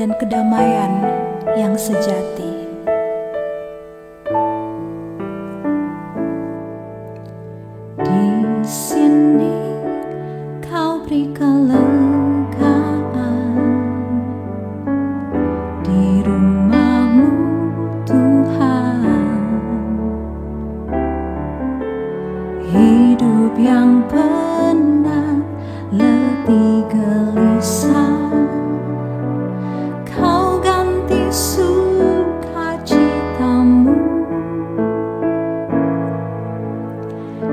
dan kedamaian yang sejati. Di sini Kau beri kelegaan, di rumah-Mu Tuhan, hidup yang penat, letih, gelisah, Kau ganti sukacitamu.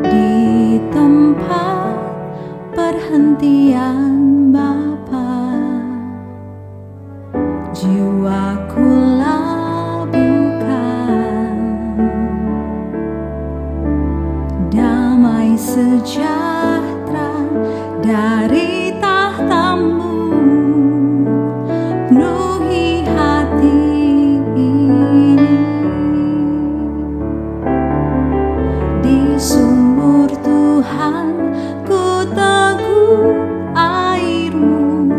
Di tempat perhentian Bapa, jiwaku labuhkan damai sejahtera dari tahta-Mu, penuhi hati ini. Di sumur Tuhan ku teguh air-Mu,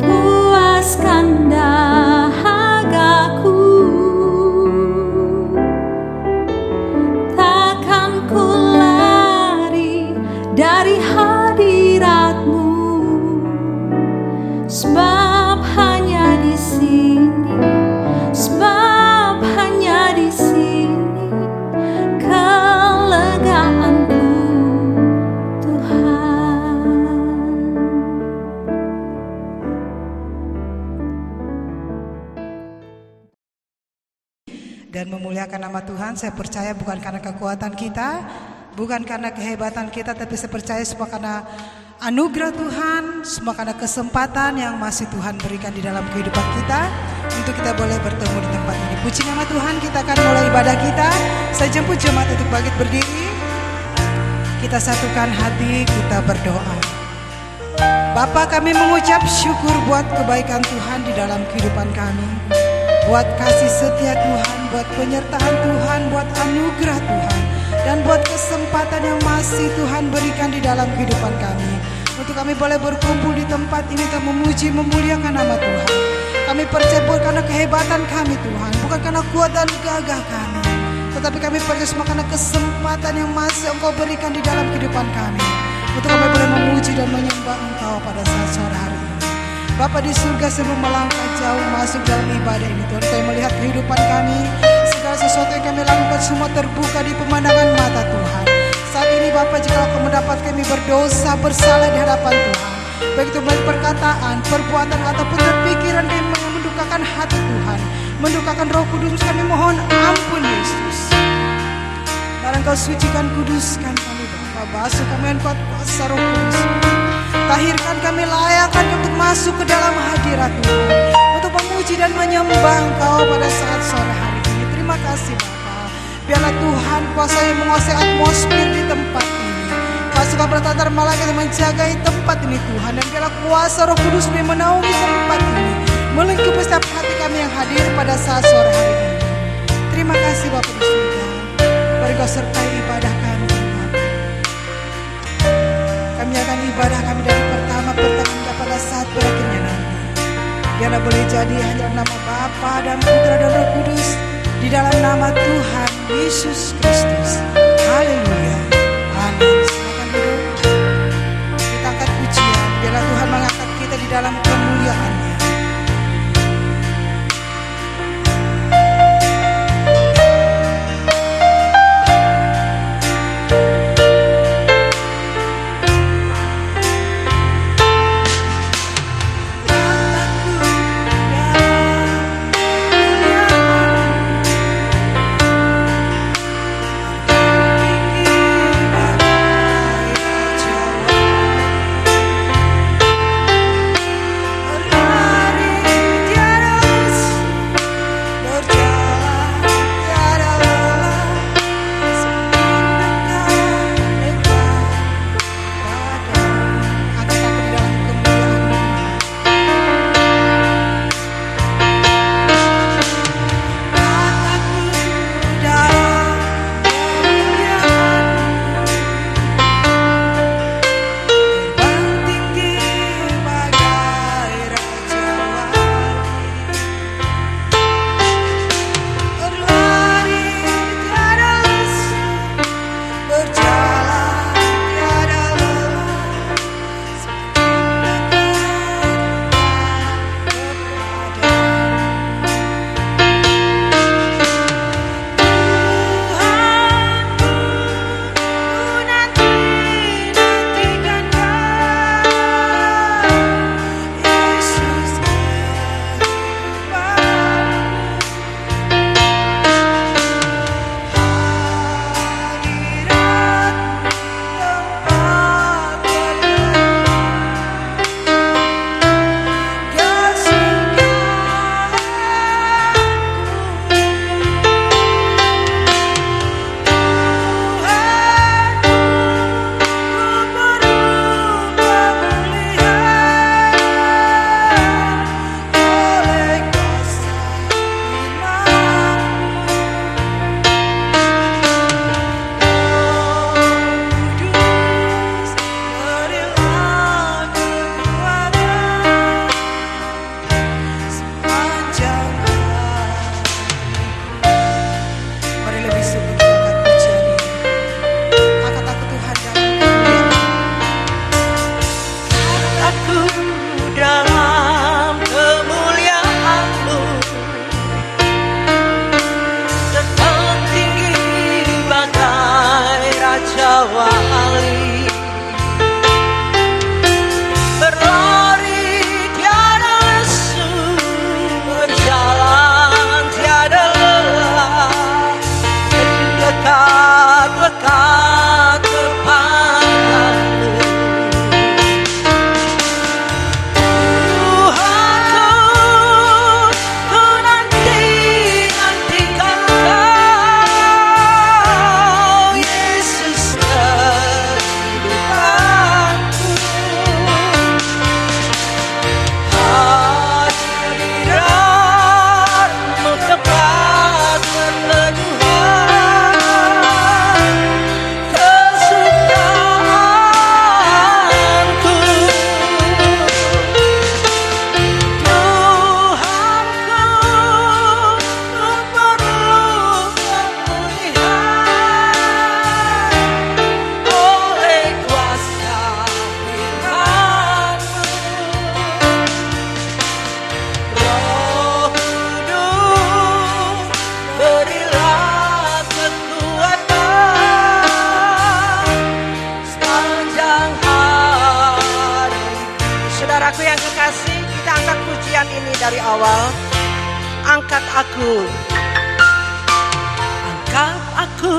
puaskan dahagaku. Takkan ku lari dari hadirat-Mu, sebab hanya di sini, sebab hanya di sini kelegaanku, Tuhan. Dan memuliakan nama Tuhan, saya percaya bukan karena kekuatan kita, bukan karena kehebatan kita, tapi saya percaya semua karena anugerah Tuhan, semua karena kesempatan yang masih Tuhan berikan di dalam kehidupan kita untuk kita boleh bertemu di tempat ini. Puji nama Tuhan, kita akan mulai ibadah kita. Saya jemput jemaat untuk bangkit berdiri. Kita satukan hati, kita berdoa. Bapa, kami mengucap syukur buat kebaikan Tuhan di dalam kehidupan kami, buat kasih setia Tuhan, buat penyertaan Tuhan, buat anugerah Tuhan, dan buat kesempatan yang masih Tuhan berikan di dalam kehidupan kami, untuk kami boleh berkumpul di tempat ini dan memuji memuliakan nama Tuhan. Kami percaya bukan karena kehebatan kami Tuhan, bukan karena kuat dan gagah kami, tetapi kami percaya semua karena kesempatan yang masih Engkau berikan di dalam kehidupan kami, untuk kami boleh memuji dan menyembah Engkau pada saat sore hari ini. Bapa di surga, sebelum melangkah jauh masuk dalam ibadah ini, Tuhan, Kau melihat kehidupan kami, segala sesuatu yang kami lakukan semua terbuka di pemandangan mata Tuhan. Saat ini Bapa, jika Kau mendapat kami berdosa, bersalah di hadapan Tuhan, baik itu melalui perkataan, perbuatan, ataupun berpikiran yang mendukakan hati Tuhan, mendukakan Roh Kudus, kami mohon ampun Yesus. Barang Kau sucikan, kuduskan kami Bapa, basuh kami dengan kuasa Roh Kudus. Tahirkan kami, layakkan untuk masuk ke dalam hadirat Tuhan, untuk memuji dan menyembah Engkau pada saat sore hari ini. Terima kasih Bapa. Biarlah Tuhan kuasa yang menguasai atmosfer di tempat ini. Pasukan bertantar malaikat yang menjagai tempat ini Tuhan. Dan biarlah kuasa Roh Kudus yang menaungi tempat ini, melingkupi setiap hati kami yang hadir pada saat sore hari ini. Terima kasih Bapa di surga. Mari Kau sertai ibadah kami Tuhan. Kami akan ibadah kami dari pertama pertengahan pada saat berakhirnya nanti. Biarlah boleh jadi hanya nama Bapa dan Putra dan Roh Kudus, di dalam nama Tuhan Yesus Kristus. Haleluya. Amin. Silakan duduk. Kita angkat pujian. Biarlah Tuhan mengangkat kita di dalam kemuliaan-Nya. dari awal. Angkat aku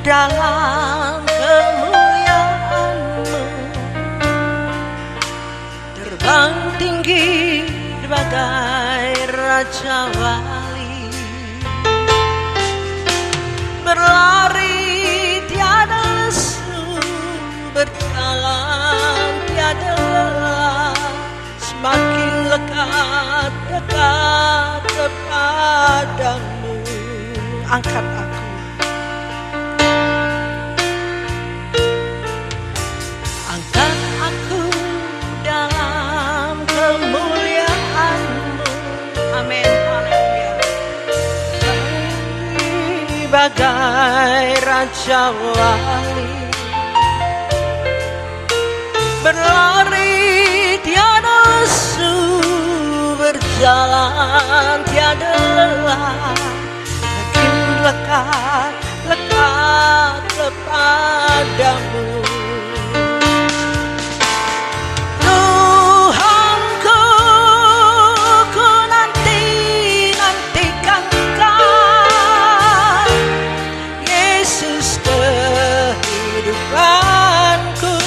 dalam kemuliaan-Mu, terbang tinggi bagai Raja Wali, berlari tiada lesu, berjalan tiada lelah, semakin dekat kepadamu. Angkat aku dalam kemuliaan-Mu. Amin, haleluya. Bagai Raja Wali, berlari tiada lesu, berjalan tiada lelah, makin lekat kepadamu. Tuhanku, ku nantikan Kau, Yesus kehidupanku.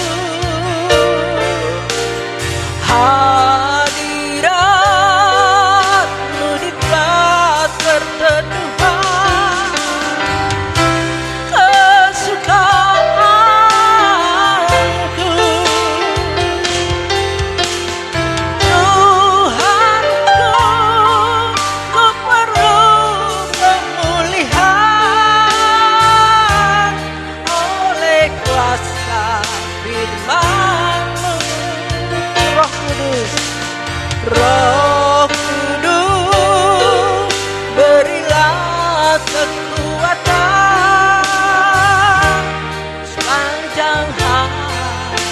Hadirat-Mu di tempat perteduhan, kesukaanku. Tuhanku, ku perlu pemulihan oleh kuasa firman-Mu. Roh Kudus, Roh Kudus, berilah kekuatan sepanjang hari.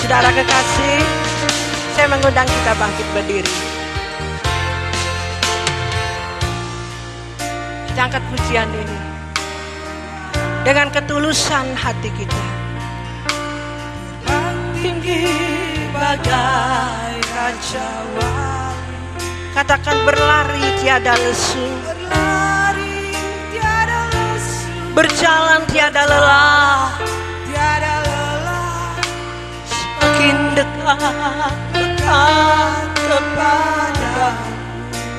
Saudara kekasih, saya mengundang kita bangkit berdiri. Kita angkat pujian ini dengan ketulusan hati kita. Tinggi bagai Raja Wali, katakan berlari tiada lesu, berjalan tiada lelah, semakin dekat kepadamu.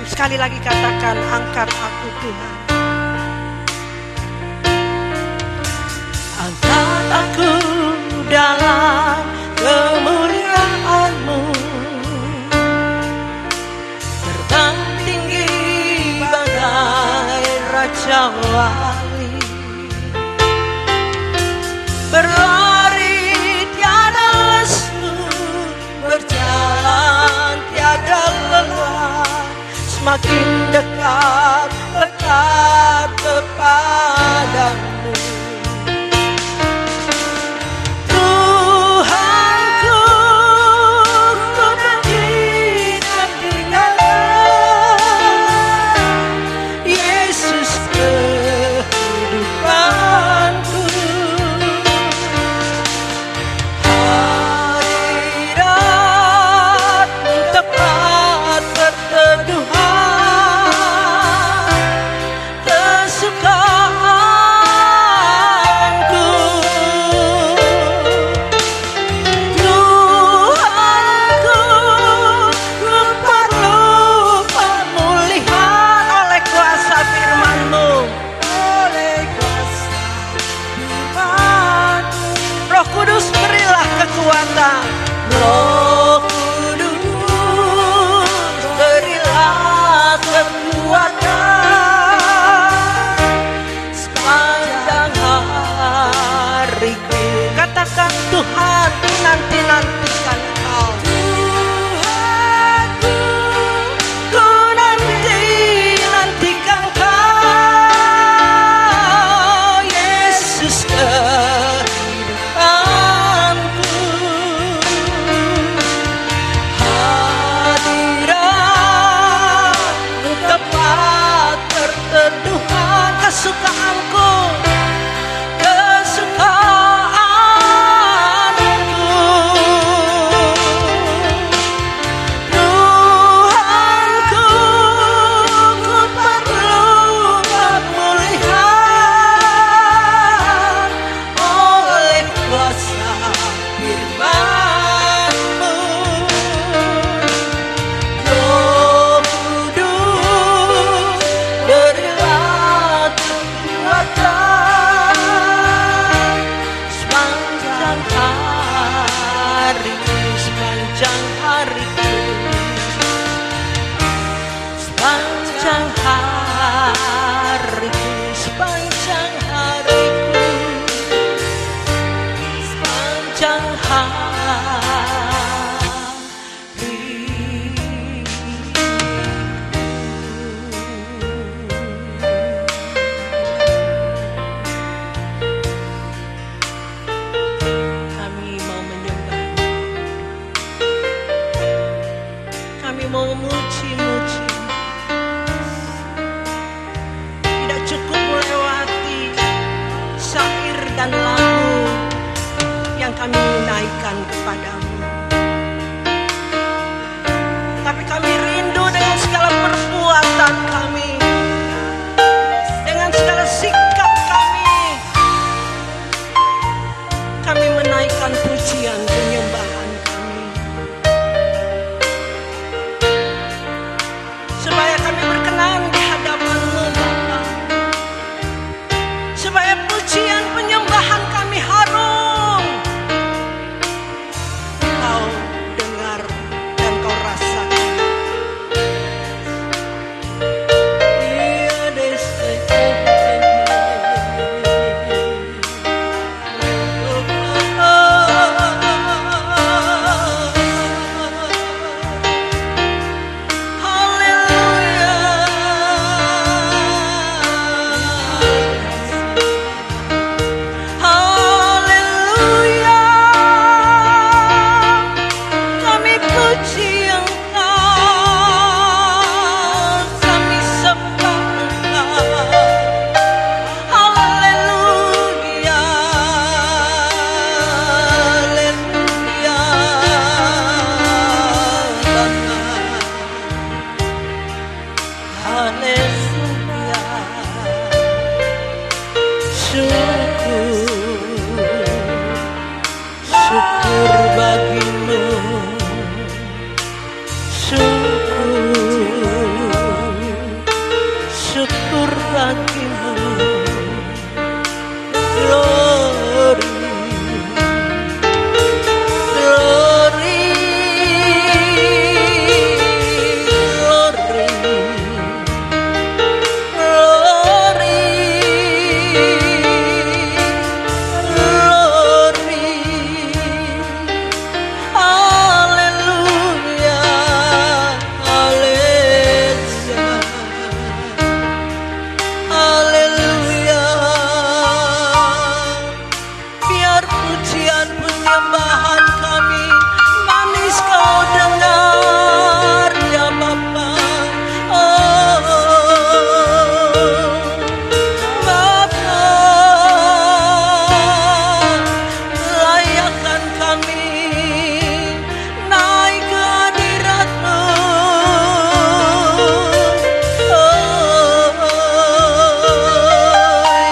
Sekali lagi katakan, angkat aku Tuhan. Angkat aku dalam kemuliaan-Mu, terbang tinggi bagai Raja Wali, berlari tiada lesu, berjalan tiada lelah, semakin dekat kepadamu. Roh Kudus, berilah kekuatan sepanjang hariku. Katakan, Tuhan, nanti-nantikan Kau. Tuhanku, ku nanti-nantikan Kau, Yesus kehidupanku. Hadirat-Mu tempat perteduhan, kesukaanku, kesukaanku. kami menaikkan kepadamu. Tapi kami rindu dengan segala perbuatan kami, dengan segala sikap kami menaikkan pujian penyembahan kami, supaya kami berkenan di hadapan-Mu Bapa, supaya pujian penyembahan kami harum. Kau dengar dan kau rasakan. Syukur bagimu, syukur bagimu, glory, glory, glory, penyembahan kami manis kau dengar ya Bapa. Oh Bapa, layakkan kami naik ke hadirat-Mu.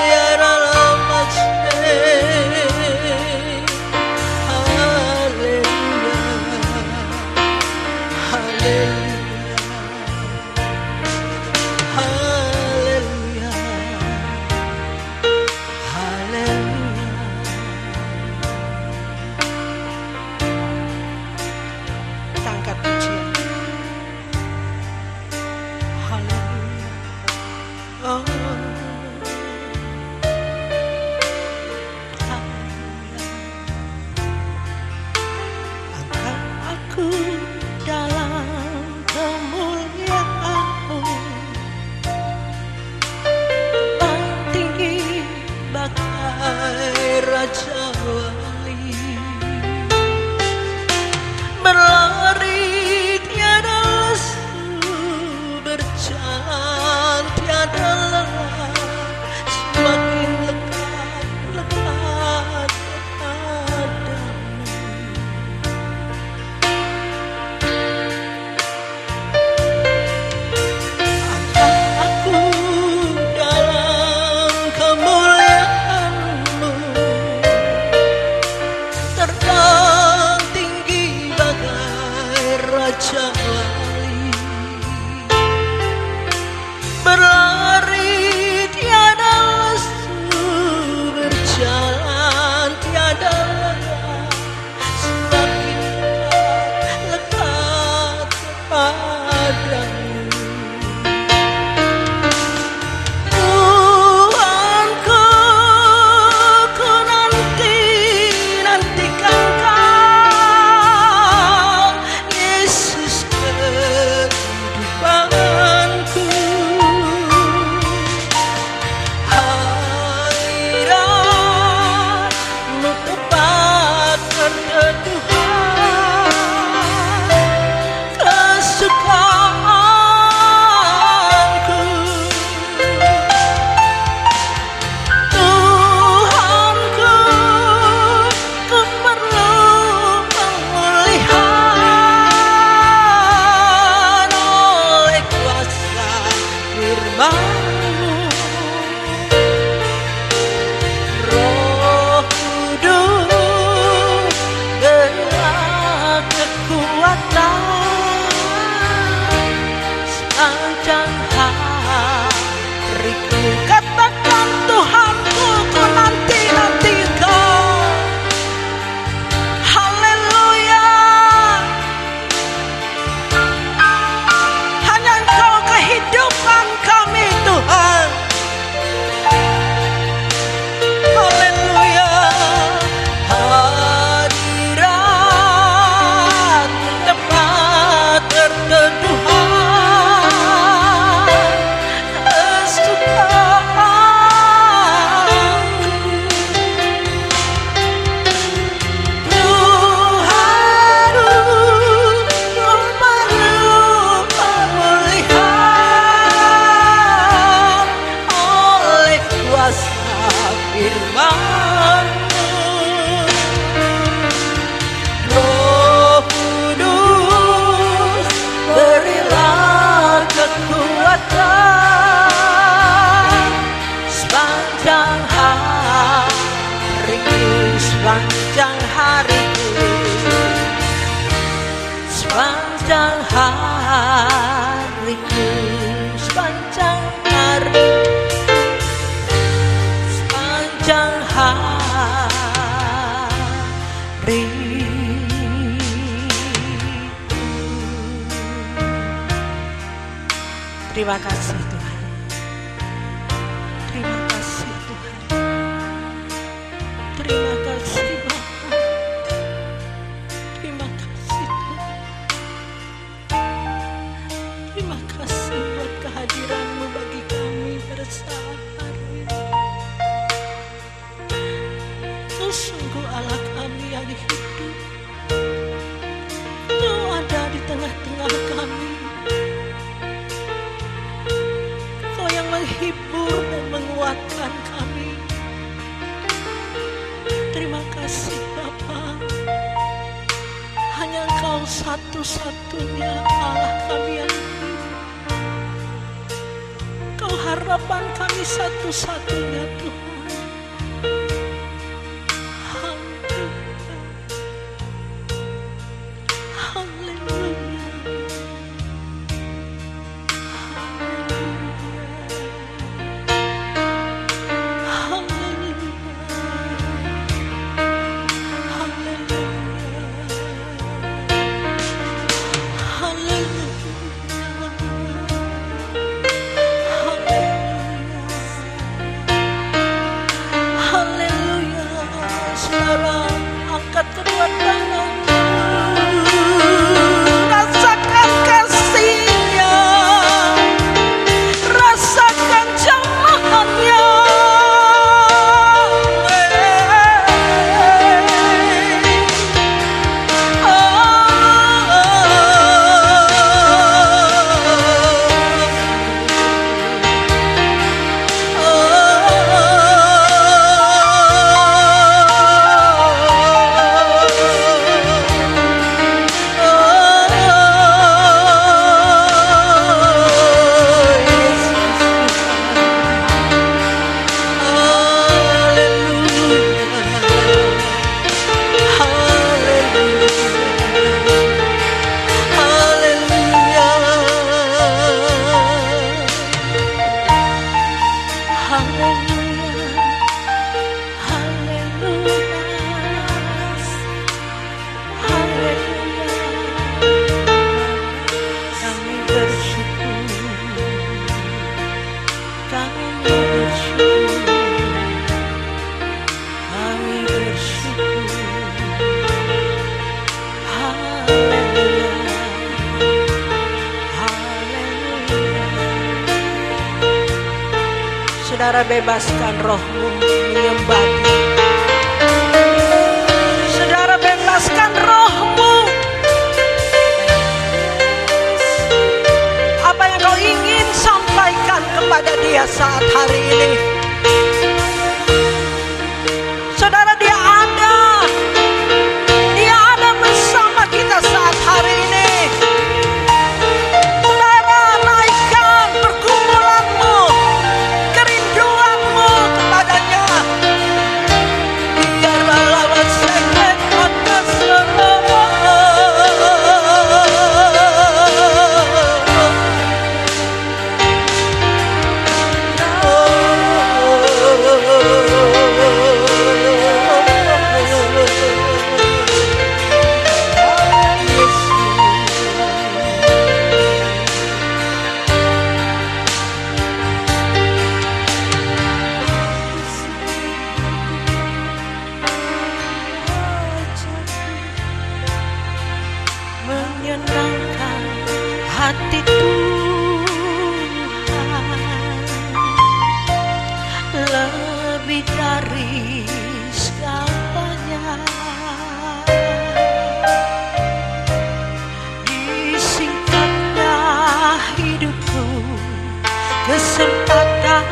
Ya Rabbas, angkat pujian. Haleluya. Oh. Angkat aku dalam kemuliaan-Mu, tinggi bagai Raja Wali. Berlari tiada lesu, berjalan tiada lelah, hari. Terima kasih Tuhan. Terima kasih Tuhan. Terima kasih Bapa. Terima kasih Tuhan. Terima kasih buat kehadiran-Mu bagi kami pada saat hari ini. Kau sungguh Allah kami yang hidup. Kau ada di tengah-tengah kami. Kau yang menghibur dan menguatkan kami. Terima kasih Bapa. Hanya Engkau satu-satunya Allah kami yang hidup. Kau harapan kami satu-satunya Tuhan. Saudara bebaskan rohmu menyembah Dia. Saudara bebaskan rohmu. Apa yang kau ingin sampaikan kepada Dia saat hari ini. Saudara, Dia ada bersama kita saat hari ini. Menyenangkan hati Tuhan lebih dari segalanya. Disingkatnya hidupku, kesempatan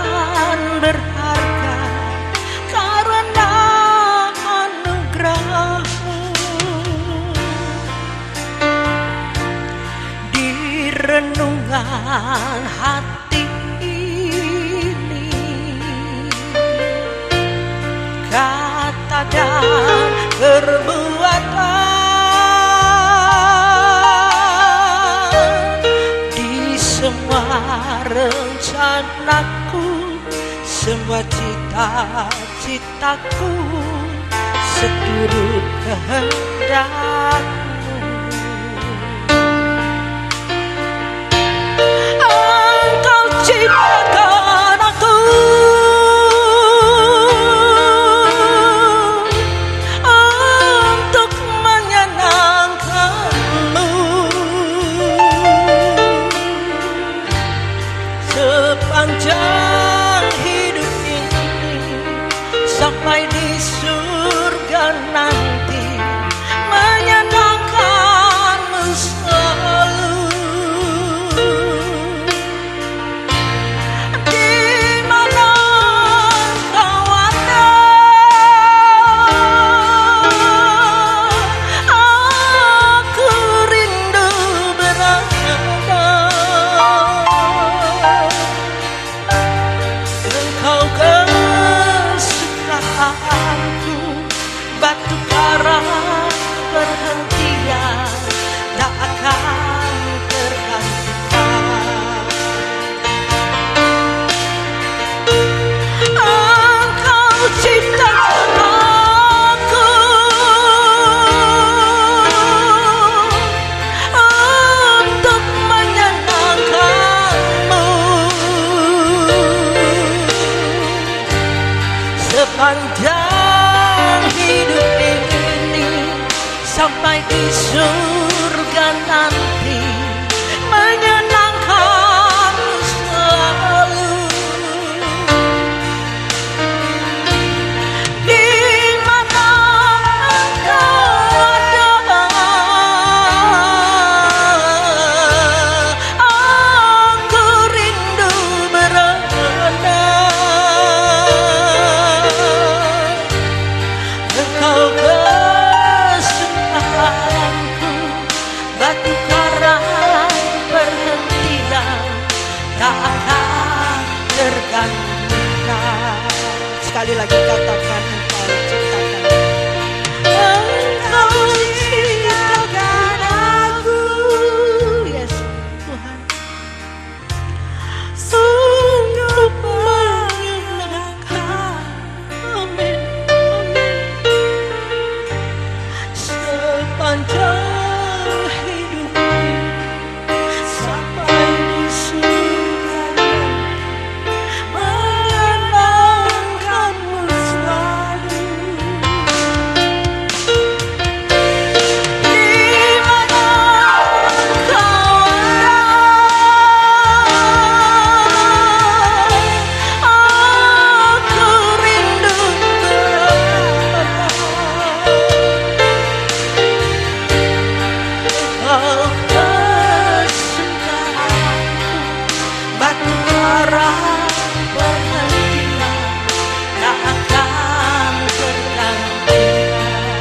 berharga karena anugerah-Mu. Renungan hati ini, kata dan perbuatan, di semua rencanaku semua cita-citaku seturut kehendakmu. Engkau ciptakan aku untuk menyenangkanmu. Sepanjang hidup ini sampai di surga nanti, menyenangkanmu selalu. Di mana kau ada, aku rindu berada. Engkau kesukaanku, batu karang perhentian, tak akan tergantikan. Engkau ciptakan aku untuk menyenangkanmu. Sepanjang hidup ini sampai di surga nanti, menyenangkanmu selalu. Di mana engkau ada, aku rindu berada. Engkau kesukaanku, batu karang perhentian, tak akan tergantikan. Sekali lagi katakan, engkau ciptakan. Engkau ciptakan aku, yes Tuhan, untuk menyenangkan. Amin, amin. Sepanjang hidup ini sampai di surga, menyenangkanmu selalu. Di mana kau ada, aku rindu berada. Engkau kesukaanku, batu karang perhentian, tak akan tergantikan.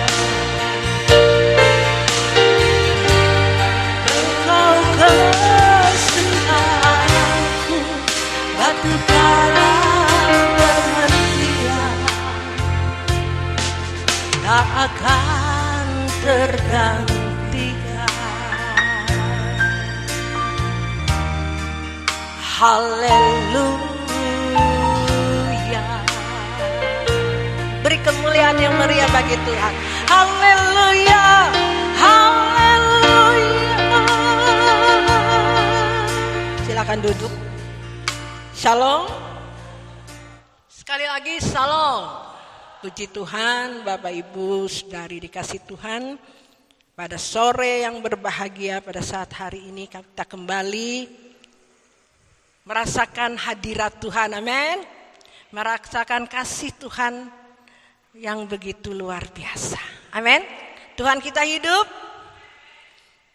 Engkau kesukaanku, batu karang perhentian, tak akan tergantikan. Haleluya. Beri kemuliaan yang meriah bagi Tuhan. Haleluya. Haleluya. Silakan duduk. Shalom. Sekali lagi shalom. Puji Tuhan, Bapak Ibu Saudari dikasih Tuhan. Pada sore yang berbahagia pada saat hari ini kita kembali merasakan hadirat Tuhan, amin. Merasakan kasih Tuhan yang begitu luar biasa, amin. Tuhan kita hidup,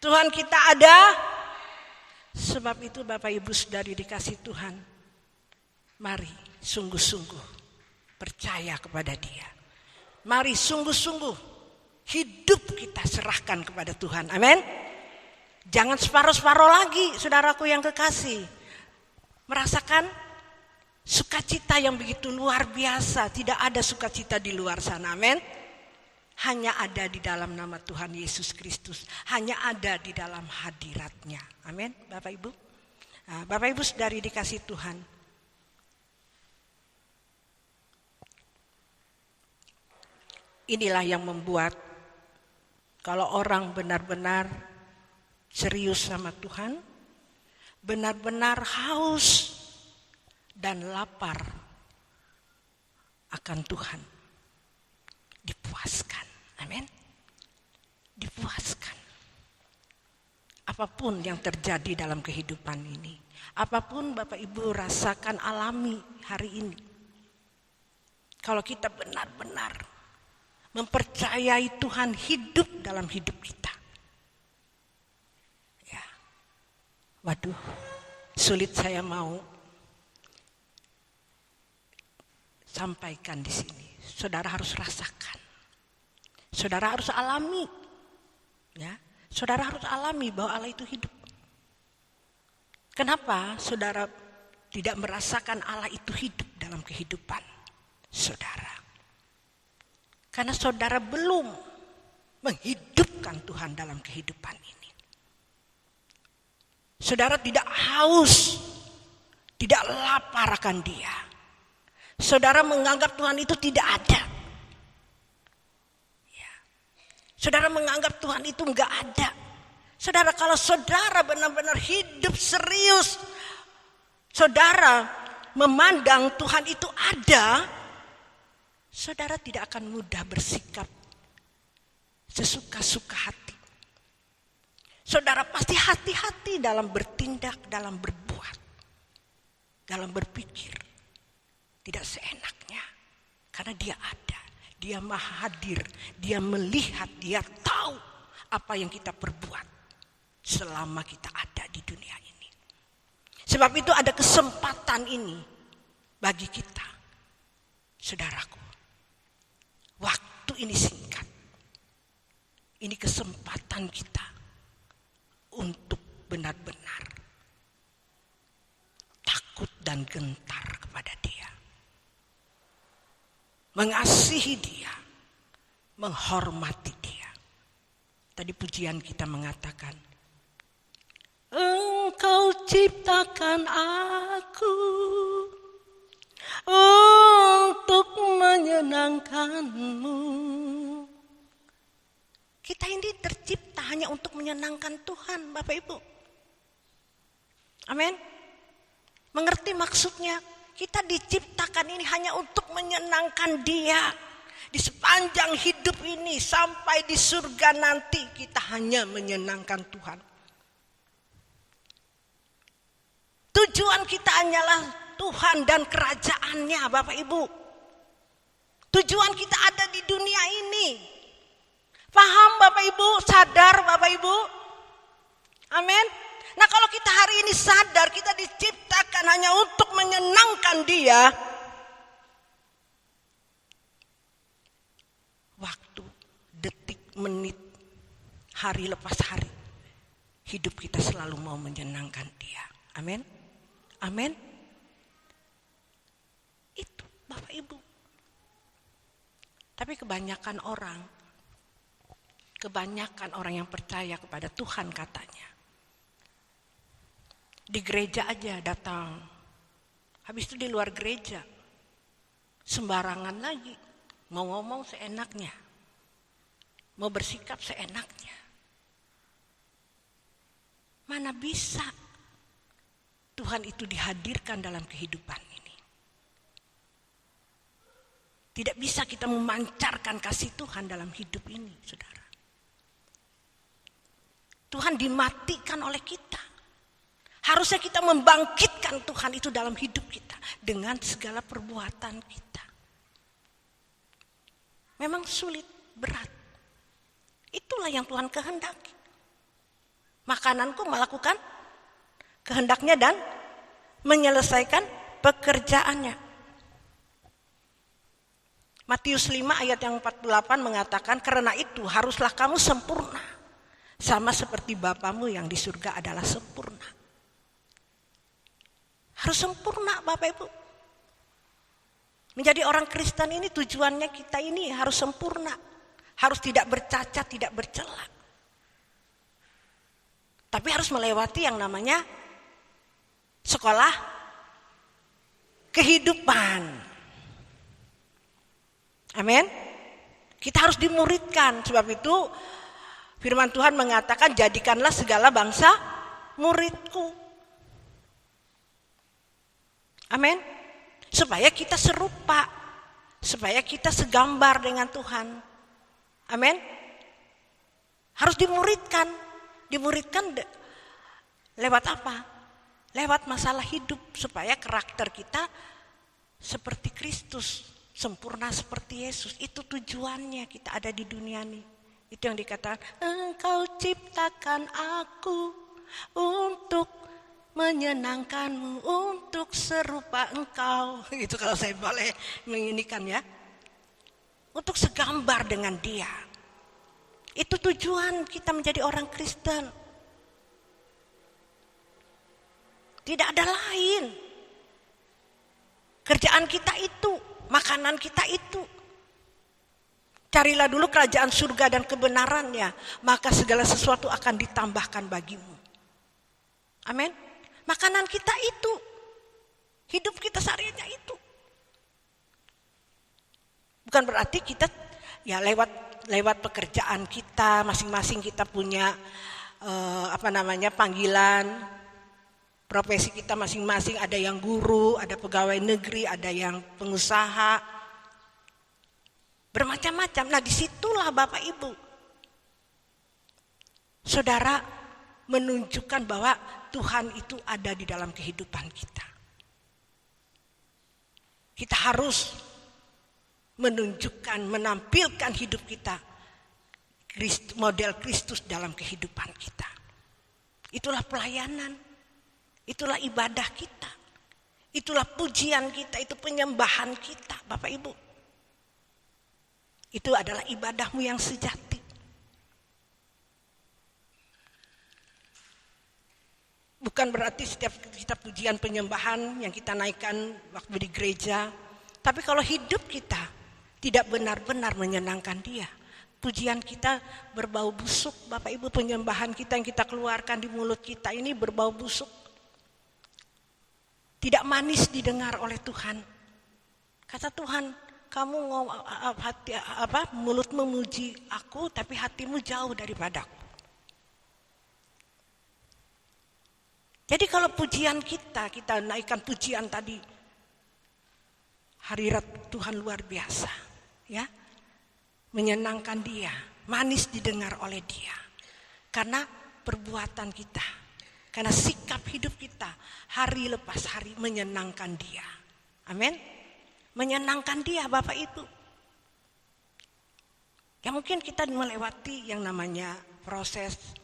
Tuhan kita ada. Sebab itu Bapak Ibu Saudari dikasih Tuhan, mari sungguh-sungguh percaya kepada Dia. Mari sungguh-sungguh hidup kita serahkan kepada Tuhan, amin. Jangan separuh-separuh lagi, saudaraku yang kekasih. Merasakan sukacita yang begitu luar biasa. Tidak ada sukacita di luar sana, amin. Hanya ada di dalam nama Tuhan Yesus Kristus. Hanya ada di dalam hadiratnya, amin. Bapak Ibu, Bapak Ibu Saudari dikasih Tuhan. Inilah yang membuat kalau orang benar-benar serius sama Tuhan, benar-benar haus dan lapar akan Tuhan, dipuaskan. Amin. Dipuaskan. Apapun yang terjadi dalam kehidupan ini, apapun Bapak Ibu rasakan, alami hari ini, kalau kita benar-benar mempercayai Tuhan hidup dalam hidup kita, ya, waduh, sulit saya mau sampaikan di sini. Saudara harus rasakan, saudara harus alami, ya. Saudara harus alami bahwa Allah itu hidup. Kenapa saudara tidak merasakan Allah itu hidup dalam kehidupan saudara? Karena saudara belum menghidupkan Tuhan dalam kehidupan ini. Saudara tidak haus, tidak lapar akan Dia. Saudara menganggap Tuhan itu tidak ada. Saudara menganggap Tuhan itu enggak ada. Saudara, kalau saudara benar-benar hidup serius, saudara memandang Tuhan itu ada, saudara tidak akan mudah bersikap sesuka-suka hati. Saudara pasti hati-hati dalam bertindak, dalam berbuat, dalam berpikir. Tidak seenaknya, karena Dia ada. Dia maha hadir, Dia melihat, Dia tahu apa yang kita perbuat selama kita ada di dunia ini. Sebab itu ada kesempatan ini bagi kita, saudaraku. Waktu ini singkat. Ini kesempatan kita untuk benar-benar takut dan gentar kepada Dia. Mengasihi Dia, menghormati Dia. Tadi pujian kita mengatakan, Engkau ciptakan aku untuk menyenangkan-Mu. Kita ini tercipta hanya untuk menyenangkan Tuhan, Bapak Ibu. Amin. Mengerti maksudnya? Kita diciptakan ini hanya untuk menyenangkan Dia. Di sepanjang hidup ini sampai di surga nanti kita hanya menyenangkan Tuhan. Tujuan kita hanyalah Tuhan dan kerajaannya, Bapak Ibu. Tujuan kita ada di dunia ini. Paham Bapak Ibu? Sadar Bapak Ibu? Amin. Nah, kalau kita hari ini sadar kita diciptakan hanya untuk menyenangkan Dia, waktu, detik, menit, hari lepas hari, hidup kita selalu mau menyenangkan Dia. Amin. Amin. Itu Bapak Ibu. Tapi kebanyakan orang yang percaya kepada Tuhan katanya, di gereja aja datang, habis itu di luar gereja sembarangan lagi, mau ngomong seenaknya, mau bersikap seenaknya. Mana bisa Tuhan itu dihadirkan dalam kehidupan ini? Tidak bisa kita memancarkan kasih Tuhan dalam hidup ini, saudara. Tuhan dimatikan oleh kita. Harusnya kita membangkitkan Tuhan itu dalam hidup kita dengan segala perbuatan kita. Memang sulit, berat. Itulah yang Tuhan kehendaki. Makananku melakukan kehendaknya dan menyelesaikan pekerjaannya. Matius 5 ayat yang 48 mengatakan, karena itu haruslah kamu sempurna, sama seperti Bapamu yang di surga adalah sempurna. Harus sempurna Bapak Ibu. Menjadi orang Kristen ini tujuannya kita ini harus sempurna. Harus tidak bercacat, tidak bercela. Tapi harus melewati yang namanya sekolah kehidupan. Amin. Kita harus dimuridkan. Sebab itu firman Tuhan mengatakan, jadikanlah segala bangsa muridku. Amin. Supaya kita serupa, supaya kita segambar dengan Tuhan. Amin. Harus dimuridkan. Dimuridkan lewat apa? Lewat masalah hidup, supaya karakter kita seperti Kristus, sempurna seperti Yesus. Itu tujuannya kita ada di dunia ini. Itu yang dikatakan, Engkau ciptakan aku untuk menyenangkanmu, untuk serupa Engkau. Itu kalau saya boleh menginikan ya. Untuk segambar dengan Dia. Itu tujuan kita menjadi orang Kristen. Tidak ada lain. Kerjaan kita itu, makanan kita itu. Carilah dulu kerajaan surga dan kebenarannya, maka segala sesuatu akan ditambahkan bagimu. Amin. Makanan kita itu, hidup kita sehariannya itu. Bukan berarti kita ya lewat pekerjaan kita, masing-masing kita punya panggilan, profesi kita masing-masing. Ada yang guru, ada pegawai negeri, ada yang pengusaha, bermacam-macam. Nah, disitulah Bapak Ibu, saudara, menunjukkan bahwa Tuhan itu ada di dalam kehidupan kita. Kita harus menunjukkan, menampilkan hidup kita, model Kristus dalam kehidupan kita. Itulah pelayanan, itulah ibadah kita, itulah pujian kita, itu penyembahan kita, Bapak Ibu. Itu adalah ibadahmu yang sejati. Bukan berarti setiap kita pujian penyembahan yang kita naikkan waktu di gereja, tapi kalau hidup kita tidak benar-benar menyenangkan Dia, pujian kita berbau busuk, Bapak Ibu. Penyembahan kita yang kita keluarkan di mulut kita ini berbau busuk, tidak manis didengar oleh Tuhan. Kata Tuhan, kamu mulut memuji aku, tapi hatimu jauh daripadaku. Jadi kalau pujian kita naikkan pujian tadi, hadirat Tuhan luar biasa, ya, menyenangkan Dia, manis didengar oleh Dia, karena perbuatan kita, karena sikap hidup kita hari lepas hari menyenangkan Dia. Amin. Menyenangkan Dia, Bapak Ibu. Ya mungkin kita melewati yang namanya proses.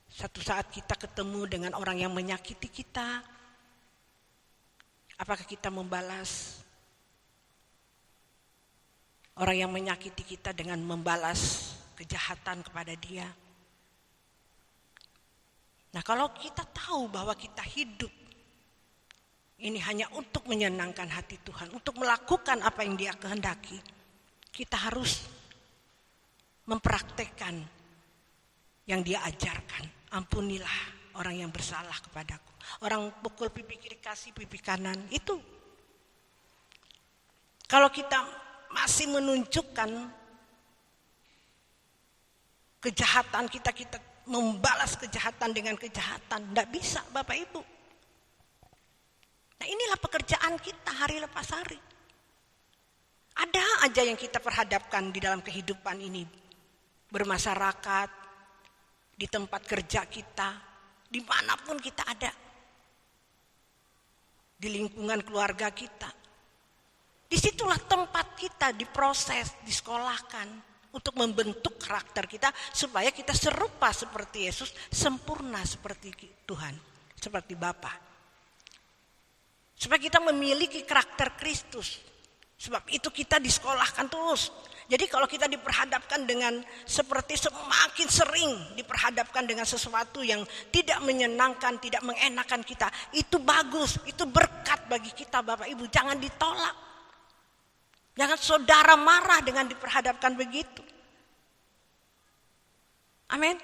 Satu saat kita ketemu dengan orang yang menyakiti kita. Apakah kita membalas orang yang menyakiti kita dengan membalas kejahatan kepada dia? Nah, kalau kita tahu bahwa kita hidup ini hanya untuk menyenangkan hati Tuhan, untuk melakukan apa yang Dia kehendaki, kita harus mempraktekkan yang Dia ajarkan. Ampunilah orang yang bersalah kepadaku. Orang pukul pipi kiri kasih pipi kanan, itu. Kalau kita masih menunjukkan kejahatan kita membalas kejahatan dengan kejahatan, tidak bisa, Bapak Ibu. Nah, inilah pekerjaan kita hari lepas hari. Ada aja yang kita perhadapkan di dalam kehidupan ini, bermasyarakat, di tempat kerja kita, dimanapun kita ada, di lingkungan keluarga kita. Disitulah tempat kita diproses, disekolahkan untuk membentuk karakter kita supaya kita serupa seperti Yesus, sempurna seperti Tuhan, seperti Bapa. Supaya kita memiliki karakter Kristus. Sebab itu kita disekolahkan terus. Jadi kalau kita diperhadapkan dengan seperti semakin sering diperhadapkan dengan sesuatu yang tidak menyenangkan, tidak mengenakan kita, itu bagus, itu berkat bagi kita, Bapak Ibu. Jangan ditolak. Jangan saudara marah dengan diperhadapkan begitu. Amin.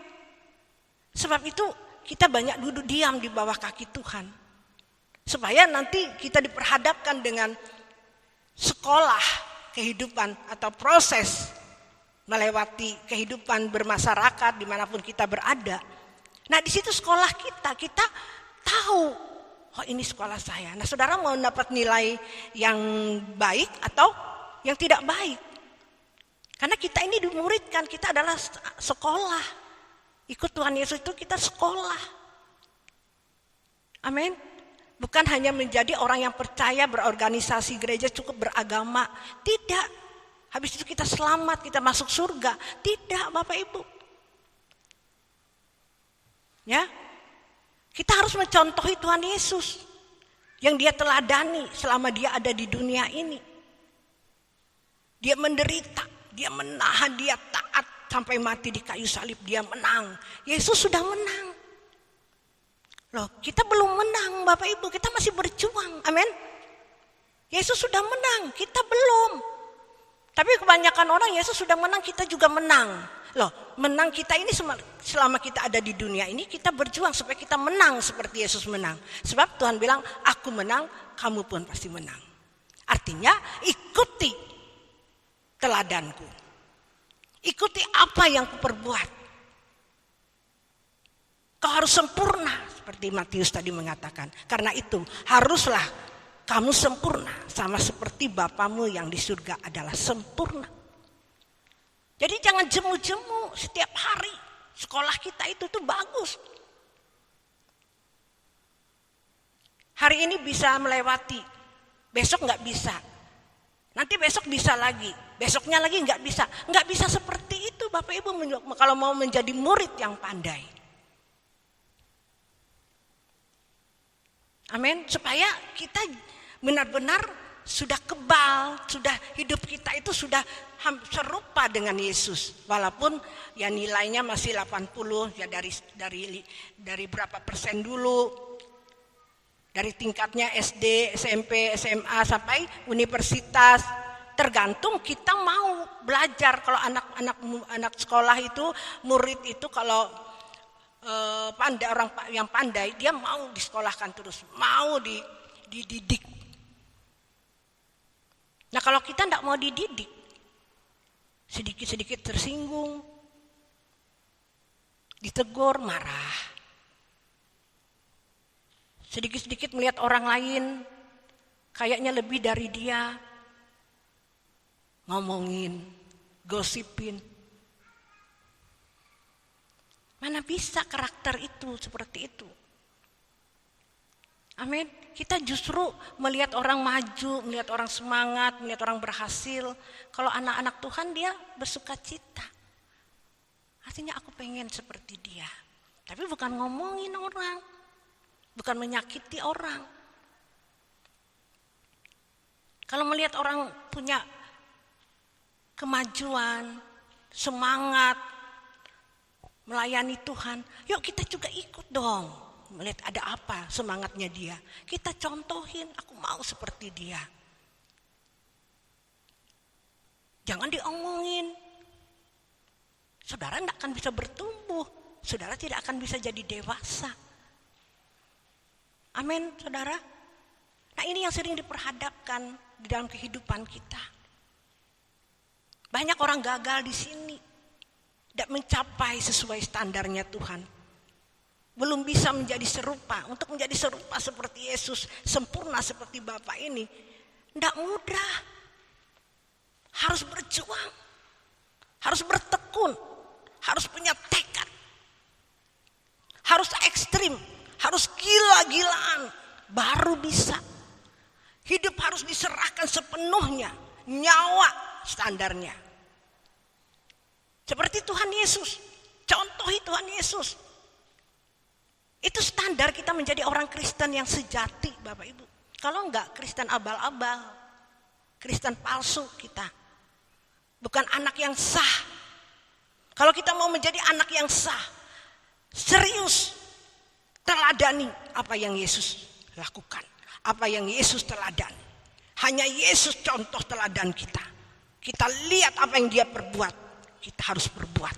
Sebab itu kita banyak duduk diam di bawah kaki Tuhan. Supaya nanti kita diperhadapkan dengan sekolah kehidupan atau proses melewati kehidupan bermasyarakat dimanapun kita berada. Nah di situ sekolah kita tahu, oh ini sekolah saya. Nah saudara mau dapat nilai yang baik atau yang tidak baik? Karena kita ini dimuridkan, kita adalah sekolah. Ikut Tuhan Yesus itu kita sekolah. Amin. Bukan hanya menjadi orang yang percaya berorganisasi gereja cukup beragama. Tidak. Habis itu kita selamat, kita masuk surga. Tidak Bapak Ibu. Ya. Kita harus mencontohi Tuhan Yesus. Yang dia teladani selama dia ada di dunia ini. Dia menderita, dia menahan, dia taat sampai mati di kayu salib, dia menang. Yesus sudah menang. Loh, kita belum menang Bapak Ibu, kita masih berjuang. Amin. Yesus sudah menang, kita belum. Tapi kebanyakan orang Yesus sudah menang, kita juga menang. Loh, menang kita ini selama kita ada di dunia ini, kita berjuang supaya kita menang seperti Yesus menang. Sebab Tuhan bilang, aku menang, kamu pun pasti menang. Artinya ikuti teladanku. Ikuti apa yang kuperbuat. Kau harus sempurna, seperti Matius tadi mengatakan. Karena itu haruslah kamu sempurna, sama seperti Bapamu yang di surga adalah sempurna. Jadi jangan jemu-jemu setiap hari. Sekolah kita itu tuh bagus. Hari ini bisa melewati, besok nggak bisa. Nanti besok bisa lagi, besoknya lagi nggak bisa. Nggak bisa seperti itu Bapak Ibu kalau mau menjadi murid yang pandai. Amin. Supaya kita benar-benar sudah kebal, sudah hidup kita itu sudah serupa dengan Yesus. Walaupun ya nilainya masih 80 ya dari berapa persen dulu. Dari tingkatnya SD, SMP, SMA sampai universitas. Tergantung kita mau belajar. Kalau anak sekolah itu, murid itu kalau pandai, orang yang pandai, dia mau disekolahkan terus, mau dididik. Nah kalau kita tidak mau dididik, sedikit-sedikit tersinggung, ditegur, marah. Sedikit-sedikit melihat orang lain, kayaknya lebih dari dia, ngomongin, gosipin. Mana bisa karakter itu seperti itu. Amin. Kita justru melihat orang maju, melihat orang semangat, melihat orang berhasil. Kalau anak-anak Tuhan dia bersuka cita. Artinya aku pengen seperti dia. Tapi bukan ngomongin orang. Bukan menyakiti orang. Kalau melihat orang punya kemajuan, semangat, melayani Tuhan, yuk kita juga ikut dong. Melihat ada apa semangatnya dia. Kita contohin, aku mau seperti dia. Jangan diomongin. Saudara tidak akan bisa bertumbuh. Saudara tidak akan bisa jadi dewasa. Amin, saudara. Nah ini yang sering diperhadapkan di dalam kehidupan kita. Banyak orang gagal di sini. Tidak mencapai sesuai standarnya Tuhan. Belum bisa menjadi serupa. Untuk menjadi serupa seperti Yesus, sempurna seperti Bapa ini, tidak mudah. Harus berjuang. Harus bertekun. Harus punya tekad. Harus ekstrim. Harus gila-gilaan. Baru bisa. Hidup harus diserahkan sepenuhnya. Nyawa standarnya. Seperti Tuhan Yesus. Contohi Tuhan Yesus. Itu standar kita menjadi orang Kristen yang sejati Bapak Ibu. Kalau enggak Kristen abal-abal. Kristen palsu kita. Bukan anak yang sah. Kalau kita mau menjadi anak yang sah. Serius. Teladani apa yang Yesus lakukan. Apa yang Yesus teladani. Hanya Yesus contoh teladan kita. Kita lihat apa yang dia perbuat. Kita harus berbuat.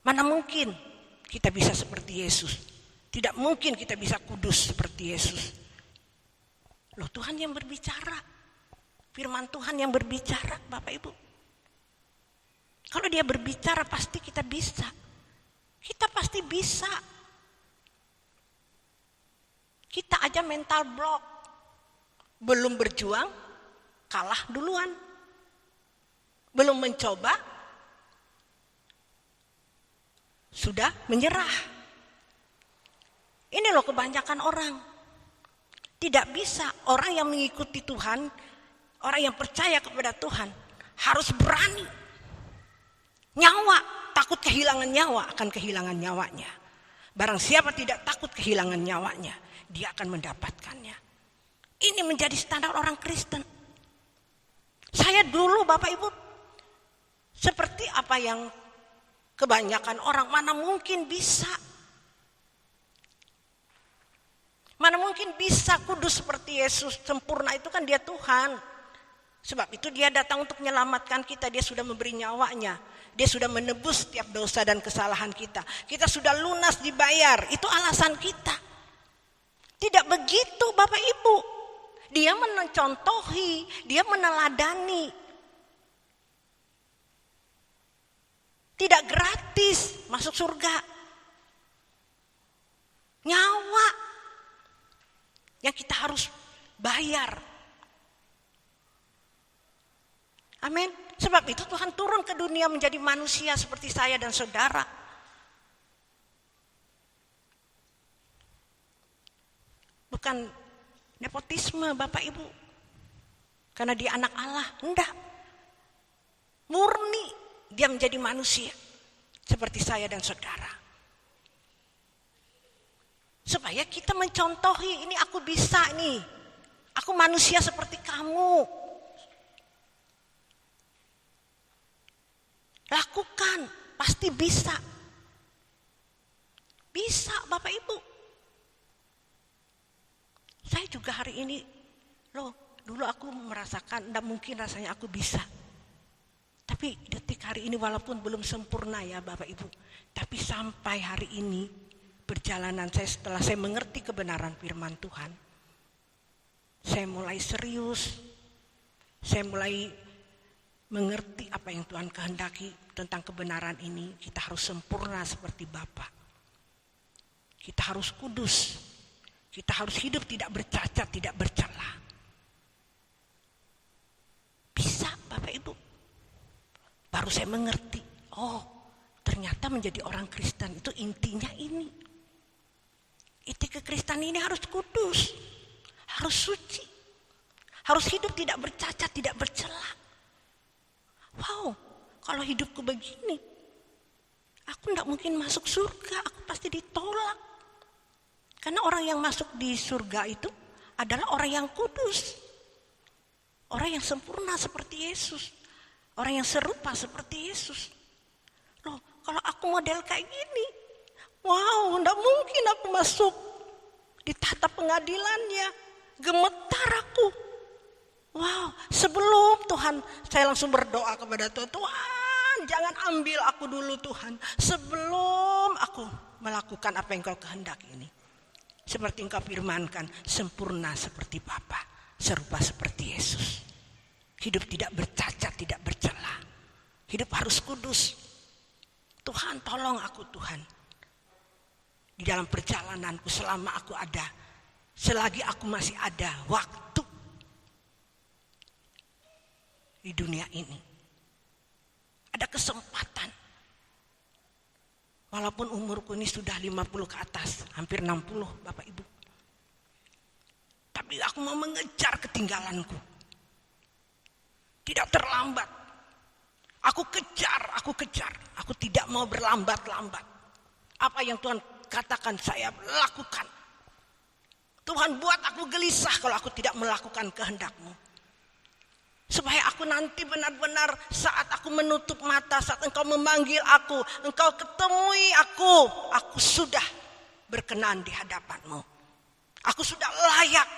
Mana mungkin kita bisa seperti Yesus. Tidak mungkin kita bisa kudus seperti Yesus. Loh Tuhan yang berbicara. Firman Tuhan yang berbicara, Bapak Ibu. Kalau dia berbicara pasti kita bisa. Kita pasti bisa. Kita aja mental block. Belum berjuang, kalah duluan. Belum mencoba, sudah menyerah. Ini loh kebanyakan orang. Tidak bisa. Orang yang mengikuti Tuhan, orang yang percaya kepada Tuhan, harus berani. Nyawa, takut kehilangan nyawa, akan kehilangan nyawanya. Barang siapa tidak takut kehilangan nyawanya, dia akan mendapatkannya. Ini menjadi standar orang Kristen. Saya dulu Bapak Ibu, seperti apa yang kebanyakan orang, mana mungkin bisa. Mana mungkin bisa kudus seperti Yesus, sempurna, itu kan dia Tuhan. Sebab itu dia datang untuk menyelamatkan kita, dia sudah memberi nyawanya. Dia sudah menebus setiap dosa dan kesalahan kita. Kita sudah lunas dibayar, itu alasan kita. Tidak begitu Bapak Ibu. Dia mencontohi, dia meneladani. Tidak gratis masuk surga. Nyawa yang kita harus bayar. Amin. Sebab itu Tuhan turun ke dunia menjadi manusia seperti saya dan saudara. Bukan nepotisme Bapak Ibu. Karena dia anak Allah. Enggak. Murni dia menjadi manusia seperti saya dan saudara. Supaya kita mencontohi, ini aku bisa nih. Aku manusia seperti kamu. Lakukan, pasti bisa. Bisa Bapak Ibu. Saya juga hari ini, dulu aku merasakan, enggak mungkin rasanya aku bisa. Tapi detik hari ini walaupun belum sempurna ya Bapak Ibu. Tapi sampai hari ini, perjalanan saya setelah saya mengerti kebenaran firman Tuhan. Saya mulai serius, saya mulai mengerti apa yang Tuhan kehendaki tentang kebenaran ini. Kita harus sempurna seperti Bapa. Kita harus kudus. Kita harus hidup tidak bercacat, tidak bercela. Bisa Bapak Ibu. Baru saya mengerti. Oh, ternyata menjadi orang Kristen itu intinya ini. Inti kekristenan ini harus kudus. Harus suci. Harus hidup tidak bercacat, tidak bercela. Wow, kalau hidupku begini, aku tidak mungkin masuk surga, aku pasti ditolak. Karena orang yang masuk di surga itu adalah orang yang kudus. Orang yang sempurna seperti Yesus. Orang yang serupa seperti Yesus. Loh, kalau aku model kayak gini, wow, tidak mungkin aku masuk di tahta pengadilannya. Gemetar aku. Wow, sebelum Tuhan, saya langsung berdoa kepada Tuhan. Tuhan, jangan ambil aku dulu Tuhan. Sebelum aku melakukan apa yang Kau kehendaki ini. Seperti Engkau firmankan, sempurna seperti Bapa, serupa seperti Yesus. Hidup tidak bercacat, tidak bercela. Hidup harus kudus. Tuhan, tolong aku Tuhan. Di dalam perjalananku selama aku ada, selagi aku masih ada waktu di dunia ini. Ada kesempatan. Walaupun umurku ini sudah 50 ke atas, hampir 60 Bapak Ibu. Tapi aku mau mengejar ketinggalanku. Tidak terlambat. Aku kejar. Aku tidak mau berlambat-lambat. Apa yang Tuhan katakan saya lakukan. Tuhan buat aku gelisah kalau aku tidak melakukan kehendak-Mu. Supaya aku nanti benar-benar saat aku menutup mata, saat Engkau memanggil aku, Engkau ketemui aku sudah berkenan di hadapan-Mu. Aku sudah layak.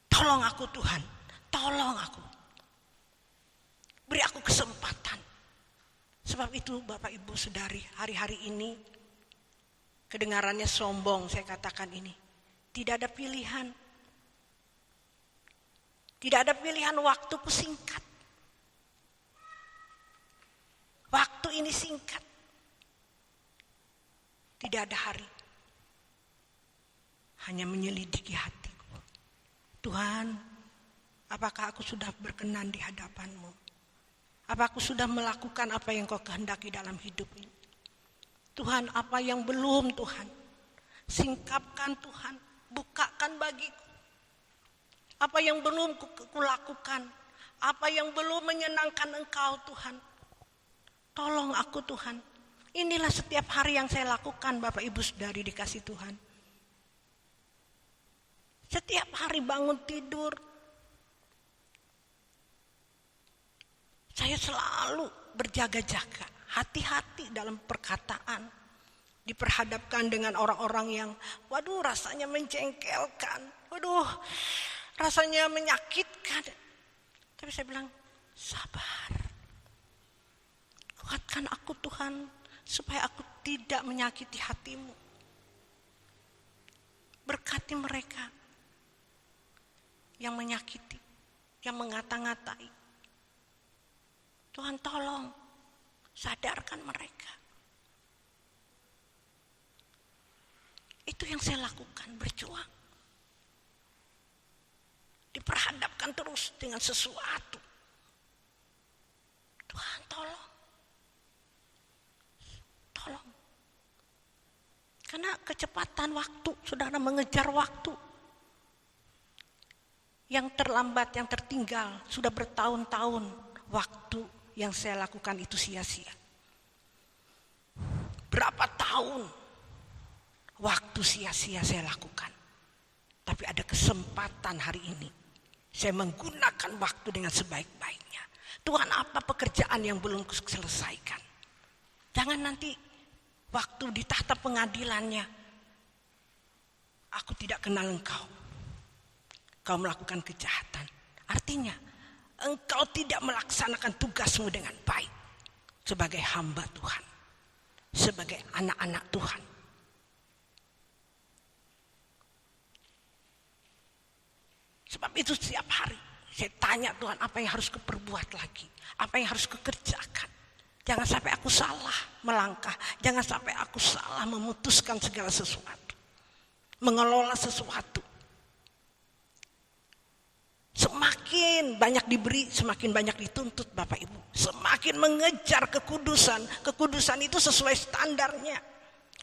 Tolong aku Tuhan, tolong aku. Beri aku kesempatan. Sebab itu Bapak Ibu Saudari, hari-hari ini kedengarannya sombong saya katakan ini. Tidak ada pilihan. Tidak ada pilihan, waktuku singkat. Waktu ini singkat. Tidak ada hari. Hanya menyelidiki hatiku. Tuhan, apakah aku sudah berkenan di hadapan-Mu? Apa aku sudah melakukan apa yang Kau kehendaki dalam hidup ini? Tuhan, apa yang belum Tuhan? Singkapkan Tuhan, bukakan bagiku. Apa yang belum kulakukan, apa yang belum menyenangkan Engkau Tuhan. Tolong aku Tuhan. Inilah setiap hari yang saya lakukan Bapak Ibu Saudari dikasih Tuhan. Setiap hari bangun tidur, saya selalu berjaga-jaga, hati-hati dalam perkataan. Diperhadapkan dengan orang-orang yang, waduh rasanya menjengkelkan, waduh rasanya menyakitkan. Tapi saya bilang, sabar. Kuatkan aku Tuhan, supaya aku tidak menyakiti hati-Mu. Berkati mereka yang menyakiti, yang mengata-ngatai. Tuhan tolong, sadarkan mereka. Itu yang saya lakukan, berjuang. Diperhadapkan terus dengan sesuatu. Tuhan tolong. Tolong. Karena kecepatan waktu, saudara mengejar waktu. Yang terlambat, yang tertinggal, sudah bertahun-tahun waktu yang saya lakukan itu sia-sia. Berapa tahun waktu sia-sia saya lakukan. Tapi ada kesempatan hari ini. Saya menggunakan waktu dengan sebaik-baiknya. Tuhan, apa pekerjaan yang belum selesaikan? Jangan nanti waktu di tahta pengadilannya, aku tidak kenal Engkau. Kau melakukan kejahatan. Artinya, Engkau tidak melaksanakan tugasmu dengan baik. Sebagai hamba Tuhan. Sebagai anak-anak Tuhan. Sebab itu setiap hari saya tanya Tuhan, apa yang harus kuperbuat lagi? Apa yang harus kukerjakan? Jangan sampai aku salah melangkah. Jangan sampai aku salah memutuskan segala sesuatu. Mengelola sesuatu. Semakin banyak diberi, semakin banyak dituntut Bapak Ibu. Semakin mengejar kekudusan. Kekudusan itu sesuai standarnya.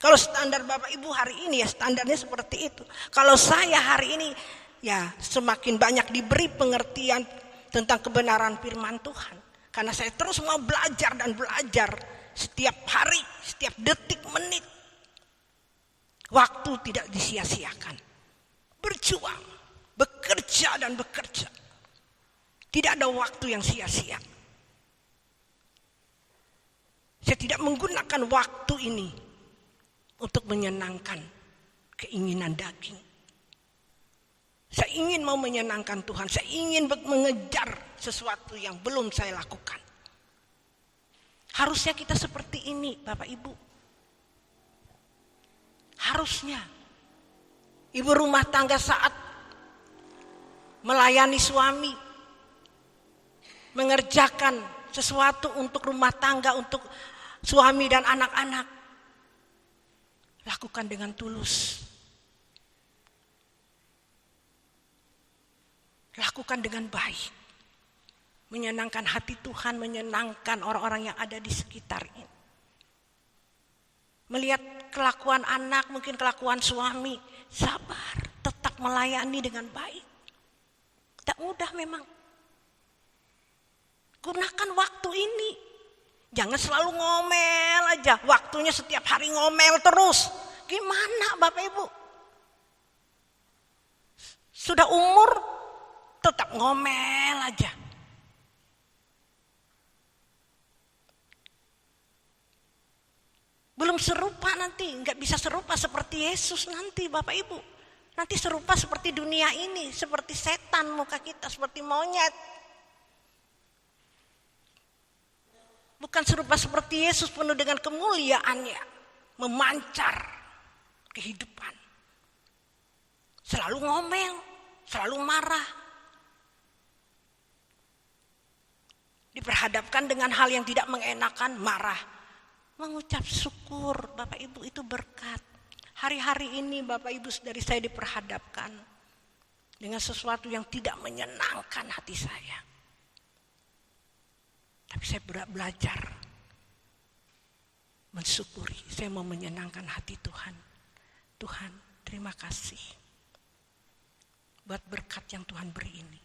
Kalau standar Bapak Ibu hari ini ya standarnya seperti itu. Kalau saya hari ini ya semakin banyak diberi pengertian tentang kebenaran firman Tuhan. Karena saya terus mau belajar dan belajar setiap hari, setiap detik, menit. Waktu tidak disia-siakan. Berjuang, bekerja dan bekerja. Tidak ada waktu yang sia-sia. Saya tidak menggunakan waktu ini untuk menyenangkan keinginan daging. Saya ingin mau menyenangkan Tuhan. Saya ingin mengejar sesuatu yang belum saya lakukan. Harusnya kita seperti ini Bapak Ibu. Harusnya. Ibu rumah tangga saat melayani suami. Mengerjakan sesuatu untuk rumah tangga, untuk suami dan anak-anak. Lakukan dengan tulus. Lakukan dengan baik. Menyenangkan hati Tuhan, menyenangkan orang-orang yang ada di sekitar ini. Melihat kelakuan anak, mungkin kelakuan suami, sabar, tetap melayani dengan baik. Tak mudah memang. Gunakan waktu ini. Jangan selalu ngomel aja. Waktunya setiap hari ngomel terus. Gimana Bapak Ibu? Sudah umur, tetap ngomel aja. Belum serupa nanti, nggak bisa serupa seperti Yesus nanti Bapak Ibu. Nanti serupa seperti dunia ini, seperti setan muka kita, seperti monyet. Bukan serupa seperti Yesus penuh dengan kemuliaannya, memancar kehidupan. Selalu ngomel, selalu marah. diperhadapkan dengan hal yang tidak mengenakan, marah. Mengucap syukur, Bapak Ibu, itu berkat. Hari-hari ini Bapak Ibu saudari saya diperhadapkan dengan sesuatu yang tidak menyenangkan hati saya. Tapi saya belajar mensyukuri, saya mau menyenangkan hati Tuhan. Tuhan, terima kasih buat berkat yang Tuhan beri ini.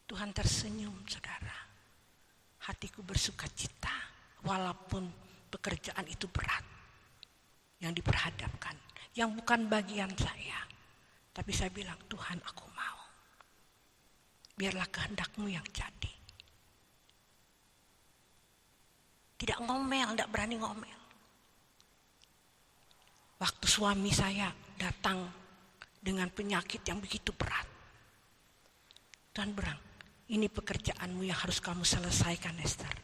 Tuhan tersenyum, saudara. Hatiku bersuka cita, walaupun pekerjaan itu berat, yang diperhadapkan, yang bukan bagian saya. Tapi saya bilang, Tuhan, aku mau. Biarlah kehendak-Mu yang jadi. Tidak ngomel, tidak berani ngomel. Waktu suami saya datang dengan penyakit yang begitu berat, Tuhan bilang, ini pekerjaanmu yang harus kamu selesaikan, Esther.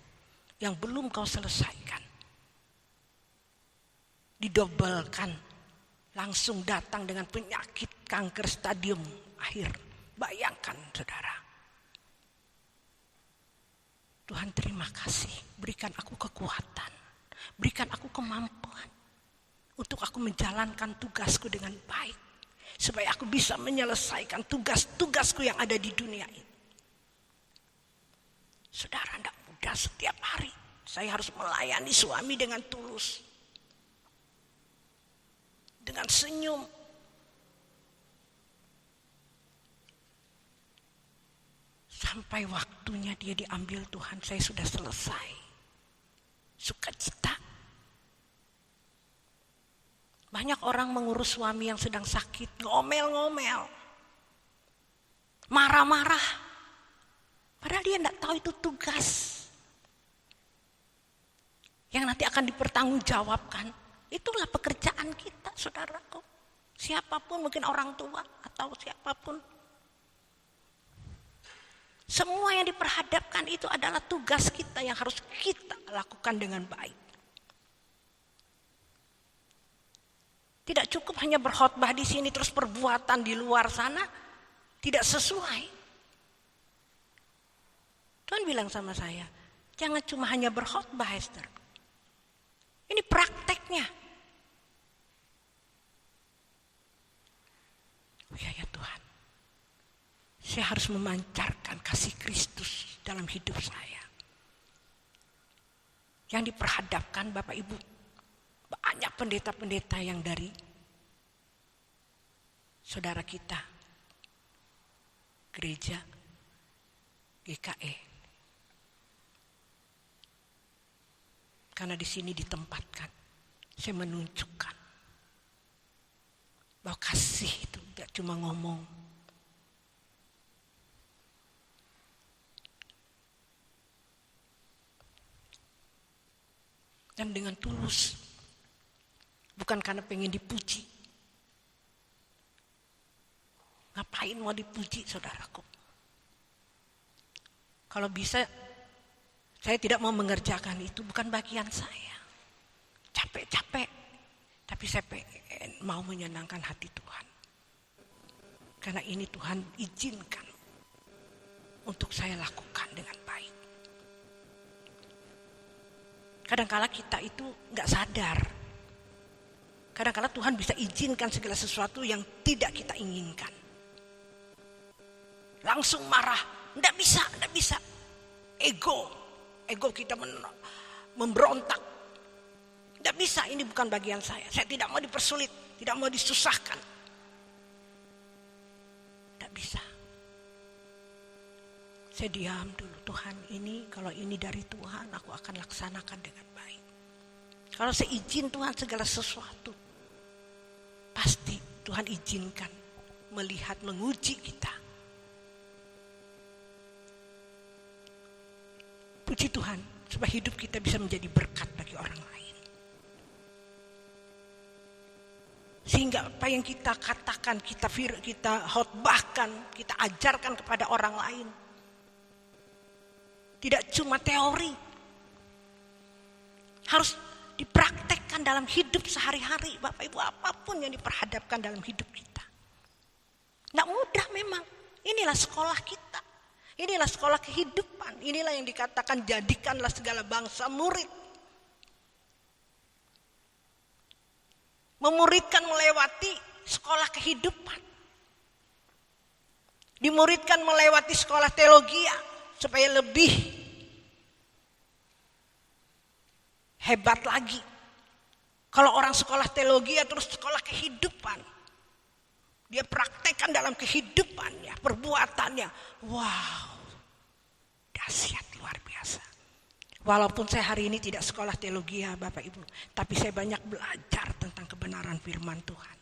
Yang belum kau selesaikan. Didobelkan. Langsung datang dengan penyakit kanker stadium akhir. Bayangkan, saudara. Tuhan, terima kasih. Berikan aku kekuatan. Berikan aku kemampuan. Untuk aku menjalankan tugasku dengan baik. Supaya aku bisa menyelesaikan tugas-tugasku yang ada di dunia ini. Saudara, tidak mudah setiap hari. Saya harus melayani suami dengan tulus. Dengan senyum. Sampai waktunya dia diambil Tuhan, saya sudah selesai. Sukacita. Banyak orang mengurus suami yang sedang sakit, ngomel-ngomel. Marah-marah. Padahal dia tidak tahu itu tugas yang nanti akan dipertanggungjawabkan. Itulah pekerjaan kita, saudaraku. Siapapun, mungkin orang tua atau siapapun. Semua yang diperhadapkan itu adalah tugas kita yang harus kita lakukan dengan baik. Tidak cukup hanya berkhotbah di sini terus perbuatan di luar sana tidak sesuai. Tuhan bilang sama saya, jangan cuma hanya berkhotbah, Esther. Ini prakteknya. Oh ya Tuhan, saya harus memancarkan kasih Kristus dalam hidup saya. Yang diperhadapkan Bapak Ibu, banyak pendeta-pendeta yang dari saudara kita, gereja GKE. Karena di sini ditempatkan, saya menunjukkan bahwa kasih itu tidak cuma ngomong. Dan dengan tulus, bukan karena pengen dipuji. Ngapain mau dipuji, saudaraku? Kalau bisa, saya tidak mau mengerjakan itu, bukan bagian saya. Capek-capek, tapi saya pengen mau menyenangkan hati Tuhan. Karena ini Tuhan izinkan untuk saya lakukan dengan baik. Kadang-kala kita itu nggak sadar. Kadang-kala Tuhan bisa izinkan segala sesuatu yang tidak kita inginkan. Langsung marah, nggak bisa. Ego kita memberontak. Tidak bisa, ini bukan bagian saya. Saya tidak mau dipersulit, tidak mau disusahkan. Tidak bisa. Saya diam dulu, Tuhan ini, kalau ini dari Tuhan, aku akan laksanakan dengan baik. Kalau saya izin Tuhan segala sesuatu, pasti Tuhan izinkan melihat, menguji kita. Puji Tuhan, supaya hidup kita bisa menjadi berkat bagi orang lain. Sehingga apa yang kita katakan, kita khotbahkan, kita ajarkan kepada orang lain. Tidak cuma teori. Harus dipraktekkan dalam hidup sehari-hari. Bapak Ibu, apapun yang diperhadapkan dalam hidup kita. Tidak mudah memang. Inilah sekolah kita. Inilah sekolah kehidupan. Inilah yang dikatakan jadikanlah segala bangsa murid. Memuridkan melewati sekolah kehidupan. Dimuridkan melewati sekolah teologi supaya lebih hebat lagi. Kalau orang sekolah teologi terus sekolah kehidupan. Dia praktekkan dalam kehidupannya, perbuatannya. Wow, dahsyat luar biasa. Walaupun saya hari ini tidak sekolah teologi Bapak Ibu, tapi saya banyak belajar tentang kebenaran firman Tuhan.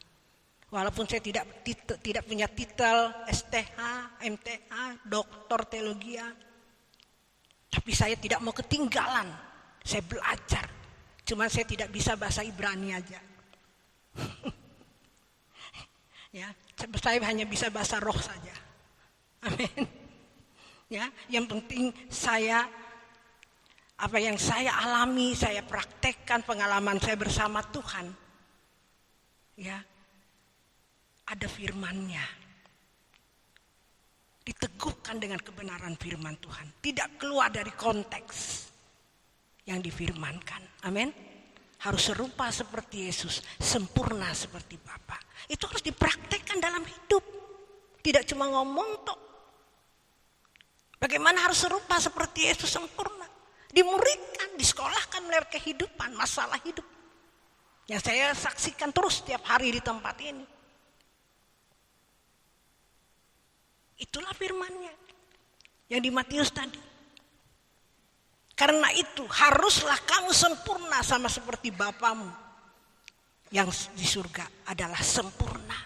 Walaupun saya tidak punya titel STH, MTH, doktor teologi, tapi saya tidak mau ketinggalan. Saya belajar, cuman saya tidak bisa bahasa Ibrani aja. Ya, saya hanya bisa bahasa roh saja. Amin. Ya, yang penting apa yang saya alami, saya praktekkan, pengalaman saya bersama Tuhan. Ya, ada firman-Nya. Diteguhkan dengan kebenaran firman Tuhan, tidak keluar dari konteks yang difirmankan. Amin. Harus serupa seperti Yesus, sempurna seperti Bapa. Itu harus dipraktekkan dalam hidup. Tidak cuma ngomong tok. Bagaimana harus serupa seperti Yesus sempurna? Dimuridkan, disekolahkan melalui kehidupan, masalah hidup. Yang saya saksikan terus setiap hari di tempat ini. Itulah firman-Nya yang di Matius tadi. Karena itu haruslah kamu sempurna sama seperti Bapamu yang di surga adalah sempurna.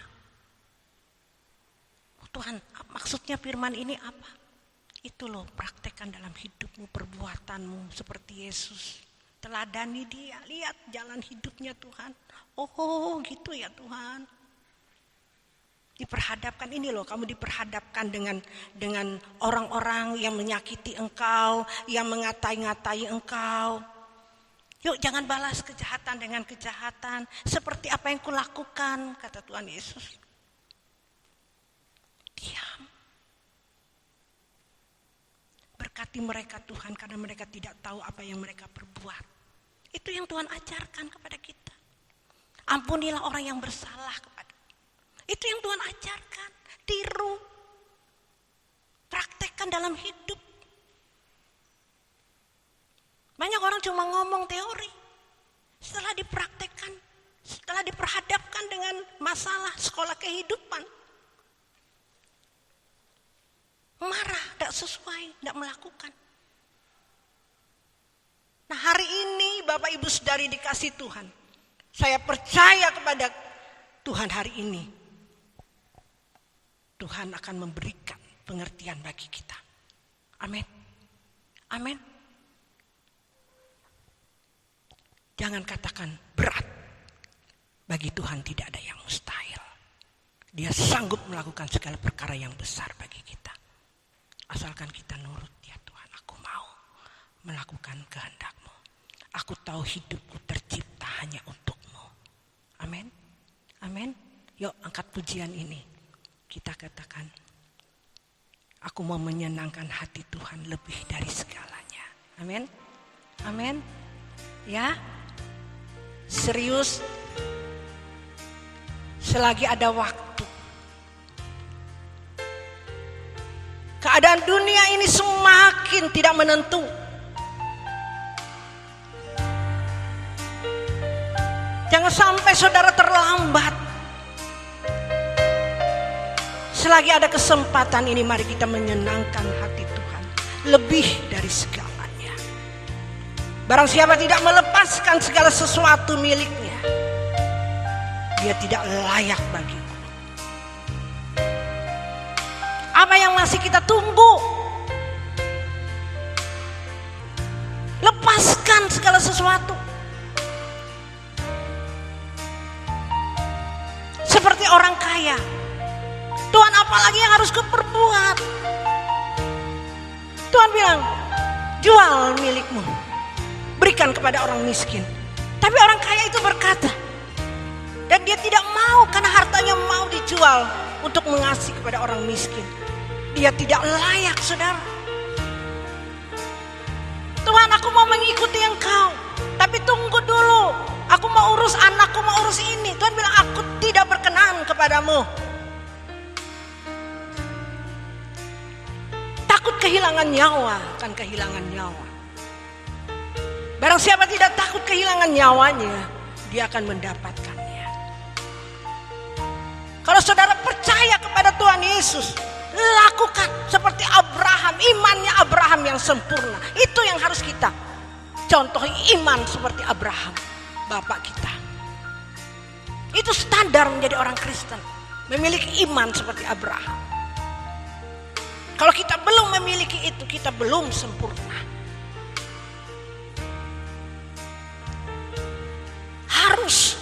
Tuhan, maksudnya firman ini apa? Itu loh, praktekkan dalam hidupmu, perbuatanmu seperti Yesus. Teladani dia, lihat jalan hidupnya Tuhan. Oh gitu ya Tuhan. Diperhadapkan ini loh, kamu diperhadapkan dengan orang-orang yang menyakiti engkau, yang mengatai-ngatai engkau. Yuk jangan balas kejahatan dengan kejahatan, seperti apa yang kulakukan, kata Tuhan Yesus. Diam. Berkati mereka Tuhan, karena mereka tidak tahu apa yang mereka perbuat. Itu yang Tuhan ajarkan kepada kita. Ampunilah orang yang bersalah kepada. Itu yang Tuhan ajarkan, tiru, praktekkan dalam hidup. Banyak orang cuma ngomong teori, setelah dipraktekkan, setelah diperhadapkan dengan masalah sekolah kehidupan, marah, tidak sesuai, tidak melakukan. Nah hari ini Bapak Ibu Saudari dikasih Tuhan, saya percaya kepada Tuhan hari ini. Tuhan akan memberikan pengertian bagi kita. Amin. Amin. Jangan katakan berat. Bagi Tuhan tidak ada yang mustahil. Dia sanggup melakukan segala perkara yang besar bagi kita. Asalkan kita nurut, ya Tuhan, aku mau melakukan kehendak-Mu. Aku tahu hidupku tercipta hanya untuk-Mu. Amin. Amin. Yuk angkat pujian ini. Kita katakan, aku mau menyenangkan hati Tuhan lebih dari segalanya. Amin. Amin. Ya. Serius. Selagi ada waktu. Keadaan dunia ini semakin tidak menentu. Jangan sampai saudara terlambat. Selagi ada kesempatan ini, mari kita menyenangkan hati Tuhan lebih dari segalanya. Barang siapa tidak melepaskan segala sesuatu miliknya, dia tidak layak bagiku. Apa yang masih kita tunggu? Lepaskan segala sesuatu. Seperti orang kaya, Tuhan apalagi yang harus kuperbuat? Tuhan bilang, jual milikmu, berikan kepada orang miskin. Tapi orang kaya itu berkata, dan dia tidak mau karena hartanya mau dijual untuk mengasihi kepada orang miskin. Dia tidak layak, saudara. Tuhan, aku mau mengikuti Engkau, tapi tunggu dulu. Aku mau urus anakku, mau urus ini. Tuhan bilang, aku tidak berkenan kepadamu. Takut kehilangan nyawa, kan kehilangan nyawa. Barang siapa tidak takut kehilangan nyawanya, dia akan mendapatkannya. Kalau saudara percaya kepada Tuhan Yesus, lakukan seperti Abraham, imannya Abraham yang sempurna. Itu yang harus kita contoh, iman seperti Abraham, Bapak kita. Itu standar menjadi orang Kristen, memiliki iman seperti Abraham. Kalau kita belum memiliki itu, kita belum sempurna. Harus.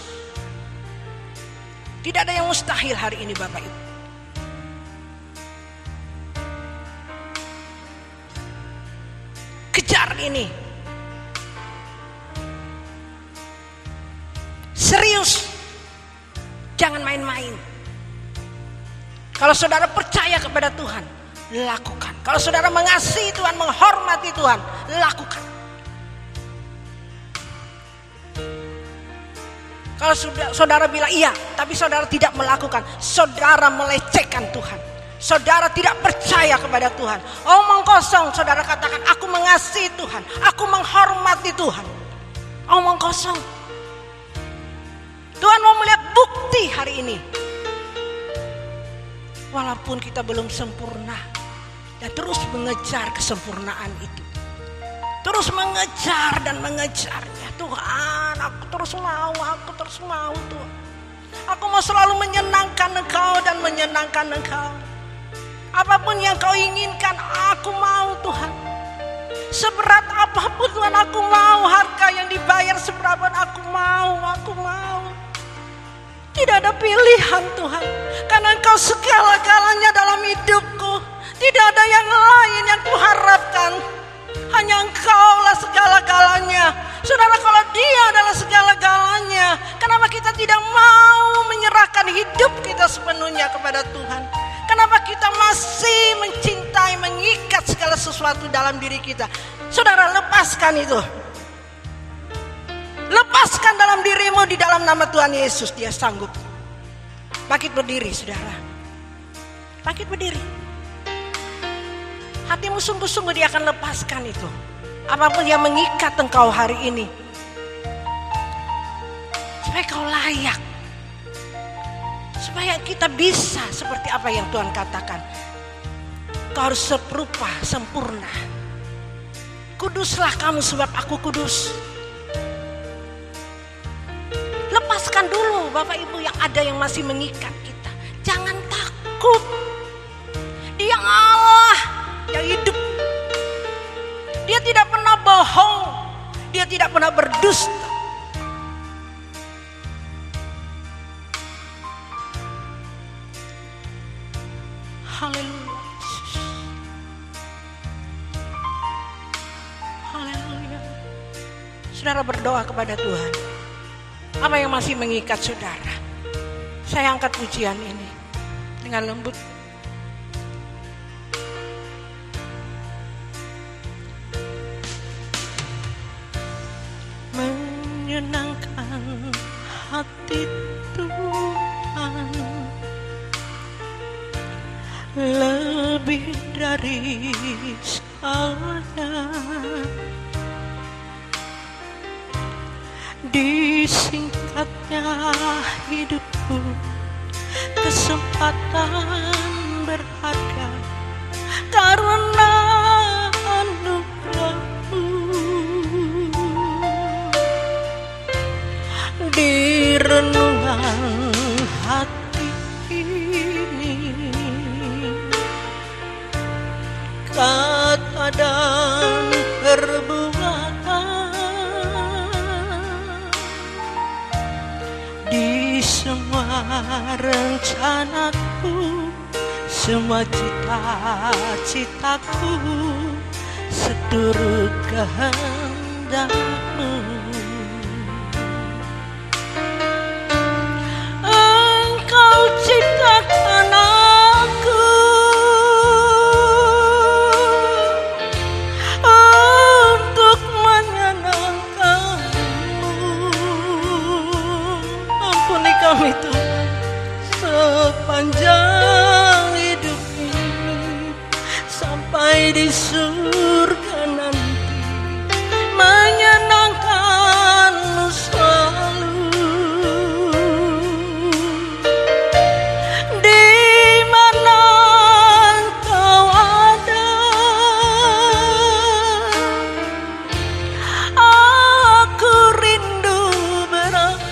Tidak ada yang mustahil hari ini, Bapak Ibu. Kejar ini. Serius. Jangan main-main. Kalau saudara percaya kepada Tuhan, lakukan. Kalau saudara mengasihi Tuhan, menghormati Tuhan, lakukan. Kalau saudara bilang iya, tapi saudara tidak melakukan, saudara melecehkan Tuhan. Saudara tidak percaya kepada Tuhan. Omong kosong, saudara katakan, aku mengasihi Tuhan, aku menghormati Tuhan. Omong kosong. Tuhan mau melihat bukti hari ini. Walaupun kita belum sempurna, dan terus mengejar kesempurnaan itu. Terus mengejar dan mengejarnya. Tuhan, aku terus mau Tuhan. Aku mau selalu menyenangkan Engkau dan menyenangkan Engkau. Apapun yang Kau inginkan, aku mau Tuhan. Seberat apapun Tuhan, aku mau. Harga yang dibayar seberapa, aku mau. Tidak ada pilihan Tuhan, karena Engkau segala-galanya dalam hidupku. Tidak ada yang lain yang kuharapkan. Hanya Engkaulah segala-galanya. Saudara, kalau Dia adalah segala-galanya, kenapa kita tidak mau menyerahkan hidup kita sepenuhnya kepada Tuhan? Kenapa kita masih mencintai, mengikat segala sesuatu dalam diri kita? Saudara, lepaskan itu. Lepaskan dalam dirimu di dalam nama Tuhan Yesus. Dia sanggup. Bangkit berdiri, saudara. Bangkit berdiri. Hatimu sungguh-sungguh Dia akan lepaskan itu. Apapun yang mengikat engkau hari ini, supaya kau layak, supaya kita bisa seperti apa yang Tuhan katakan. Kau harus serupa, sempurna. Kuduslah kamu sebab aku kudus. Lepaskan dulu Bapak Ibu yang ada yang masih mengikat kita. Jangan takut. Dia Allah yang hidup. Dia tidak pernah bohong. Dia tidak pernah berdusta. Haleluya. Haleluya. Saudara berdoa kepada Tuhan. Apa yang masih mengikat saudara? Saya angkat pujian ini dengan lembut. Menyenangkan hati Tuhan lebih dari segalanya. Disingkatnya hidupku, kesempatan berharga karena anugerah-Mu. Di renungan hati ini, kata dan perbuatan, di semua rencanaku, semua cita-citaku, seturut kehendak-Mu. Engkau ciptakan aku kami Tuhan sepanjang hidup ini sampai di surga nanti, menyenangkan-Mu selalu. Di mana Engkau ada, aku rindu berada.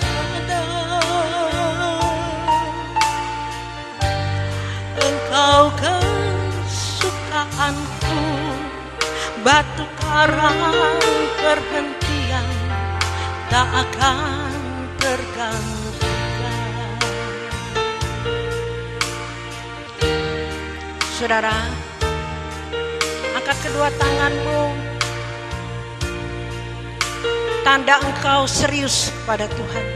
Engkau kesukaanku, batu karang perhentian tak akan tergantikan. Saudara, angkat kedua tanganmu, tanda engkau serius pada Tuhan.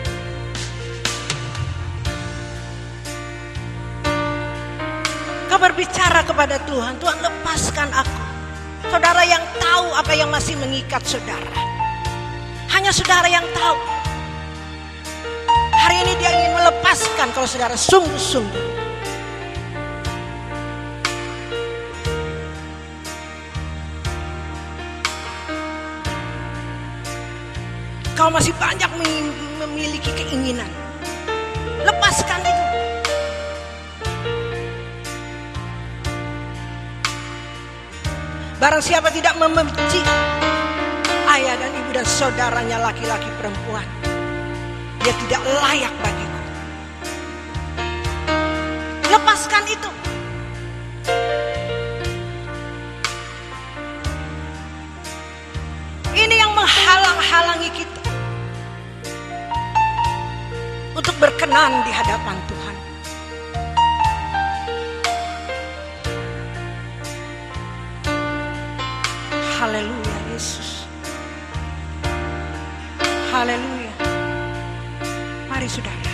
Kau berbicara kepada Tuhan, Tuhan lepaskan aku. Saudara yang tahu apa yang masih mengikat saudara, hanya saudara yang tahu. Hari ini Dia ingin melepaskan kalau saudara sungguh-sungguh. Kau masih banyak memiliki keinginan. Lepaskan itu. Barang siapa tidak membenci ayah dan ibu dan saudaranya laki-laki perempuan, dia tidak layak bagiku. Lepaskan itu. Ini yang menghalang-halangi kita untuk berkenan di hadapan Tuhan. Haleluya Yesus. Haleluya. Mari saudara.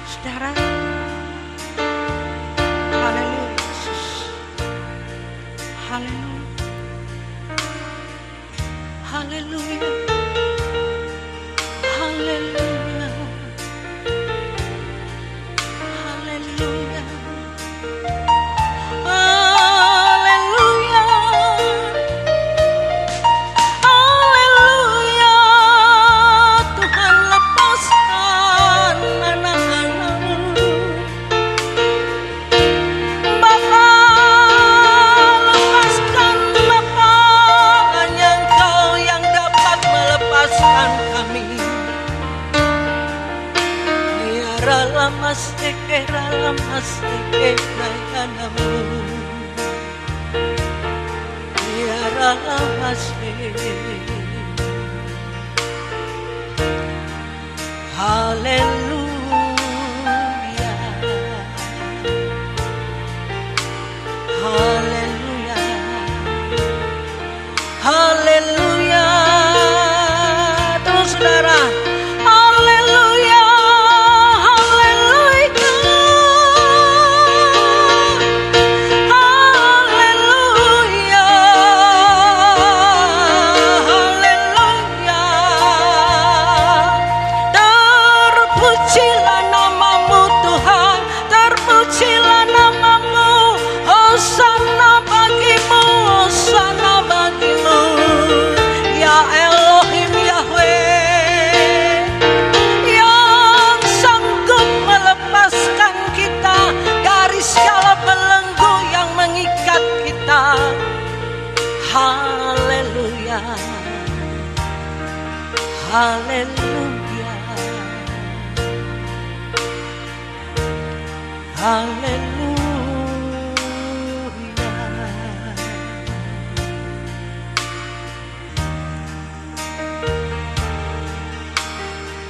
Saudara. Haleluya Yesus. Haleluya. Haleluya. Haleluya. Haleluya. Haleluya. Haleluya. Haleluya. Terus saudara. Haleluya. Haleluya. Haleluya. Haleluya. Terpujilah namamu Tuhan, terpujilah namamu. Hosana bagimu, hosana bagimu. Ya Elohim Yahweh, yang sanggup melepaskan kita dari segala belenggu yang mengikat kita. Haleluya. Haleluya. Haleluya.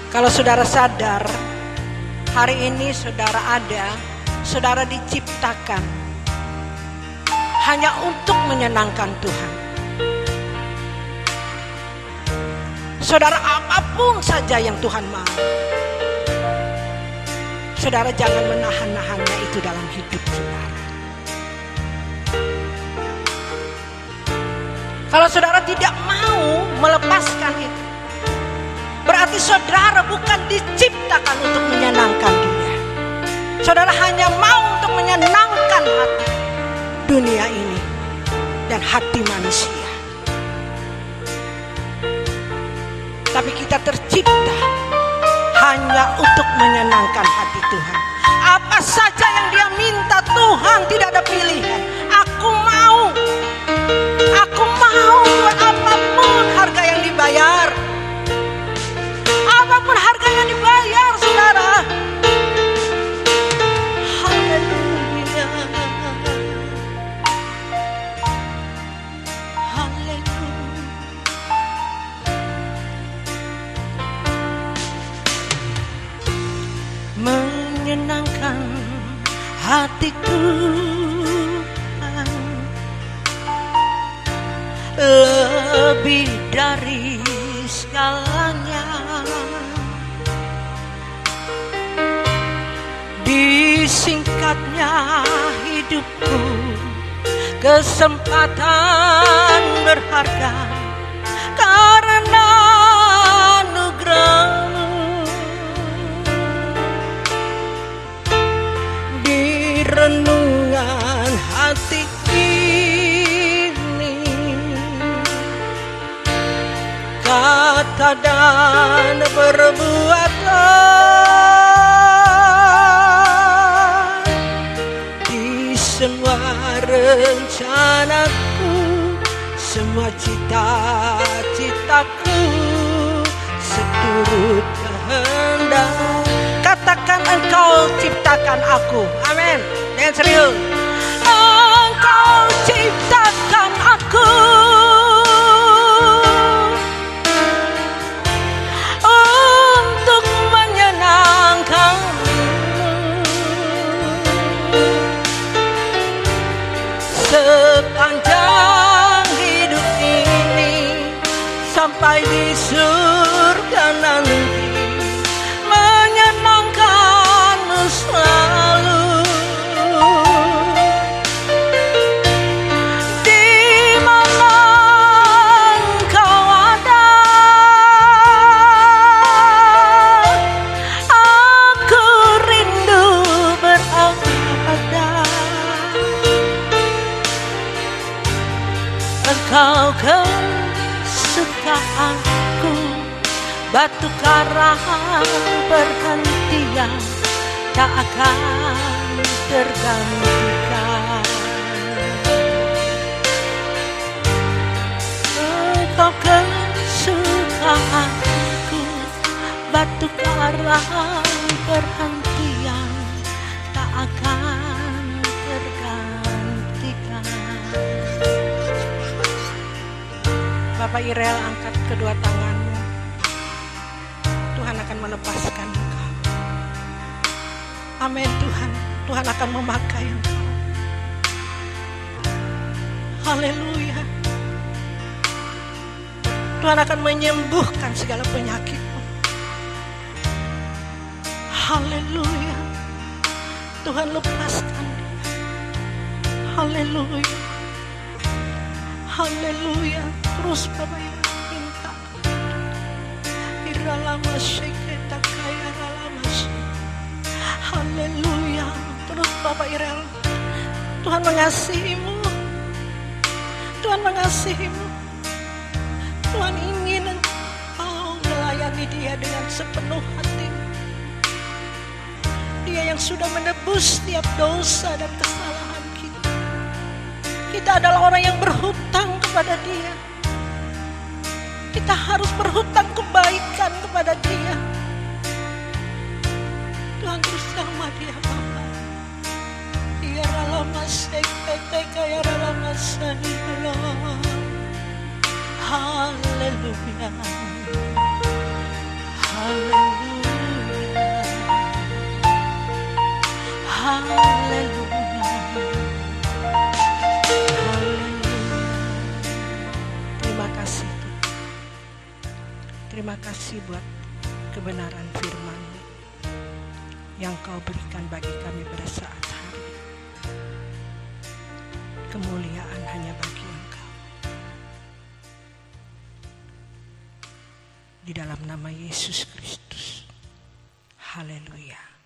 Kalau saudara sadar, hari ini saudara ada, saudara diciptakan hanya untuk menyenangkan Tuhan. Saudara, apapun saja yang Tuhan mau, saudara jangan menahan-nahannya itu dalam hidup saudara. Kalau saudara tidak mau melepaskan itu, berarti saudara bukan diciptakan untuk menyenangkan juga untuk menyenangkan hati Tuhan. Apa saja yang dia minta Tuhan tidak ada pilihan. Aku mau apapun harga yang dibayar. Apapun harga yang dibayar, saudara. Haleluya. Haleluya. Menyenangkan hatiku Tuhan, lebih dari segalanya. Disingkatnya hidupku, kesempatan berharga karena anugerah-Mu. Di renungan hati ini, kata dan perbuatan, di semua rencanaku, semua cita-citaku, seturut kehendak. Katakan Engkau ciptakan aku. Amin. Dengan serius. Engkau ciptakan aku untuk menyenangkan-Mu. Sepanjang hidup ini sampai di surga nanti, menyenangkan-Mu selalu. Di mana Engkau ada, aku rindu berada. Engkau kesukaanku, batu karang perhentian tak akan tergantikan. Engkau kesukaanku, batu karang perhentian tak akan tergantikan. Bapak Irel, angkat kedua tanganmu. Tuhan akan melepaskan engkau. Amin Tuhan. Tuhan akan memakai engkau. Haleluya. Tuhan akan menyembuhkan segala penyakitmu. Haleluya. Tuhan lepaskan dia. Haleluya. Haleluya. Terus Bapak Irel minta. Haleluya. Terus Bapak Irel, Tuhan mengasihimu. Tuhan mengasihimu. Tuhan ingin engkau melayani dia dengan sepenuh hati. Dia yang sudah menebus setiap dosa dan kesalahan kita. Kita adalah orang yang berhutang kepada dia. Kita harus berhutang kebaikan kepada dia. Tuhan terus sama dia Bapa. Ya ralama seketeka ya ralama sanila. Haleluya. Haleluya. Haleluya. Terima kasih buat kebenaran firman-Mu yang Kau berikan bagi kami pada saat hari. Kemuliaan hanya bagi Engkau. Di dalam nama Yesus Kristus. Haleluya.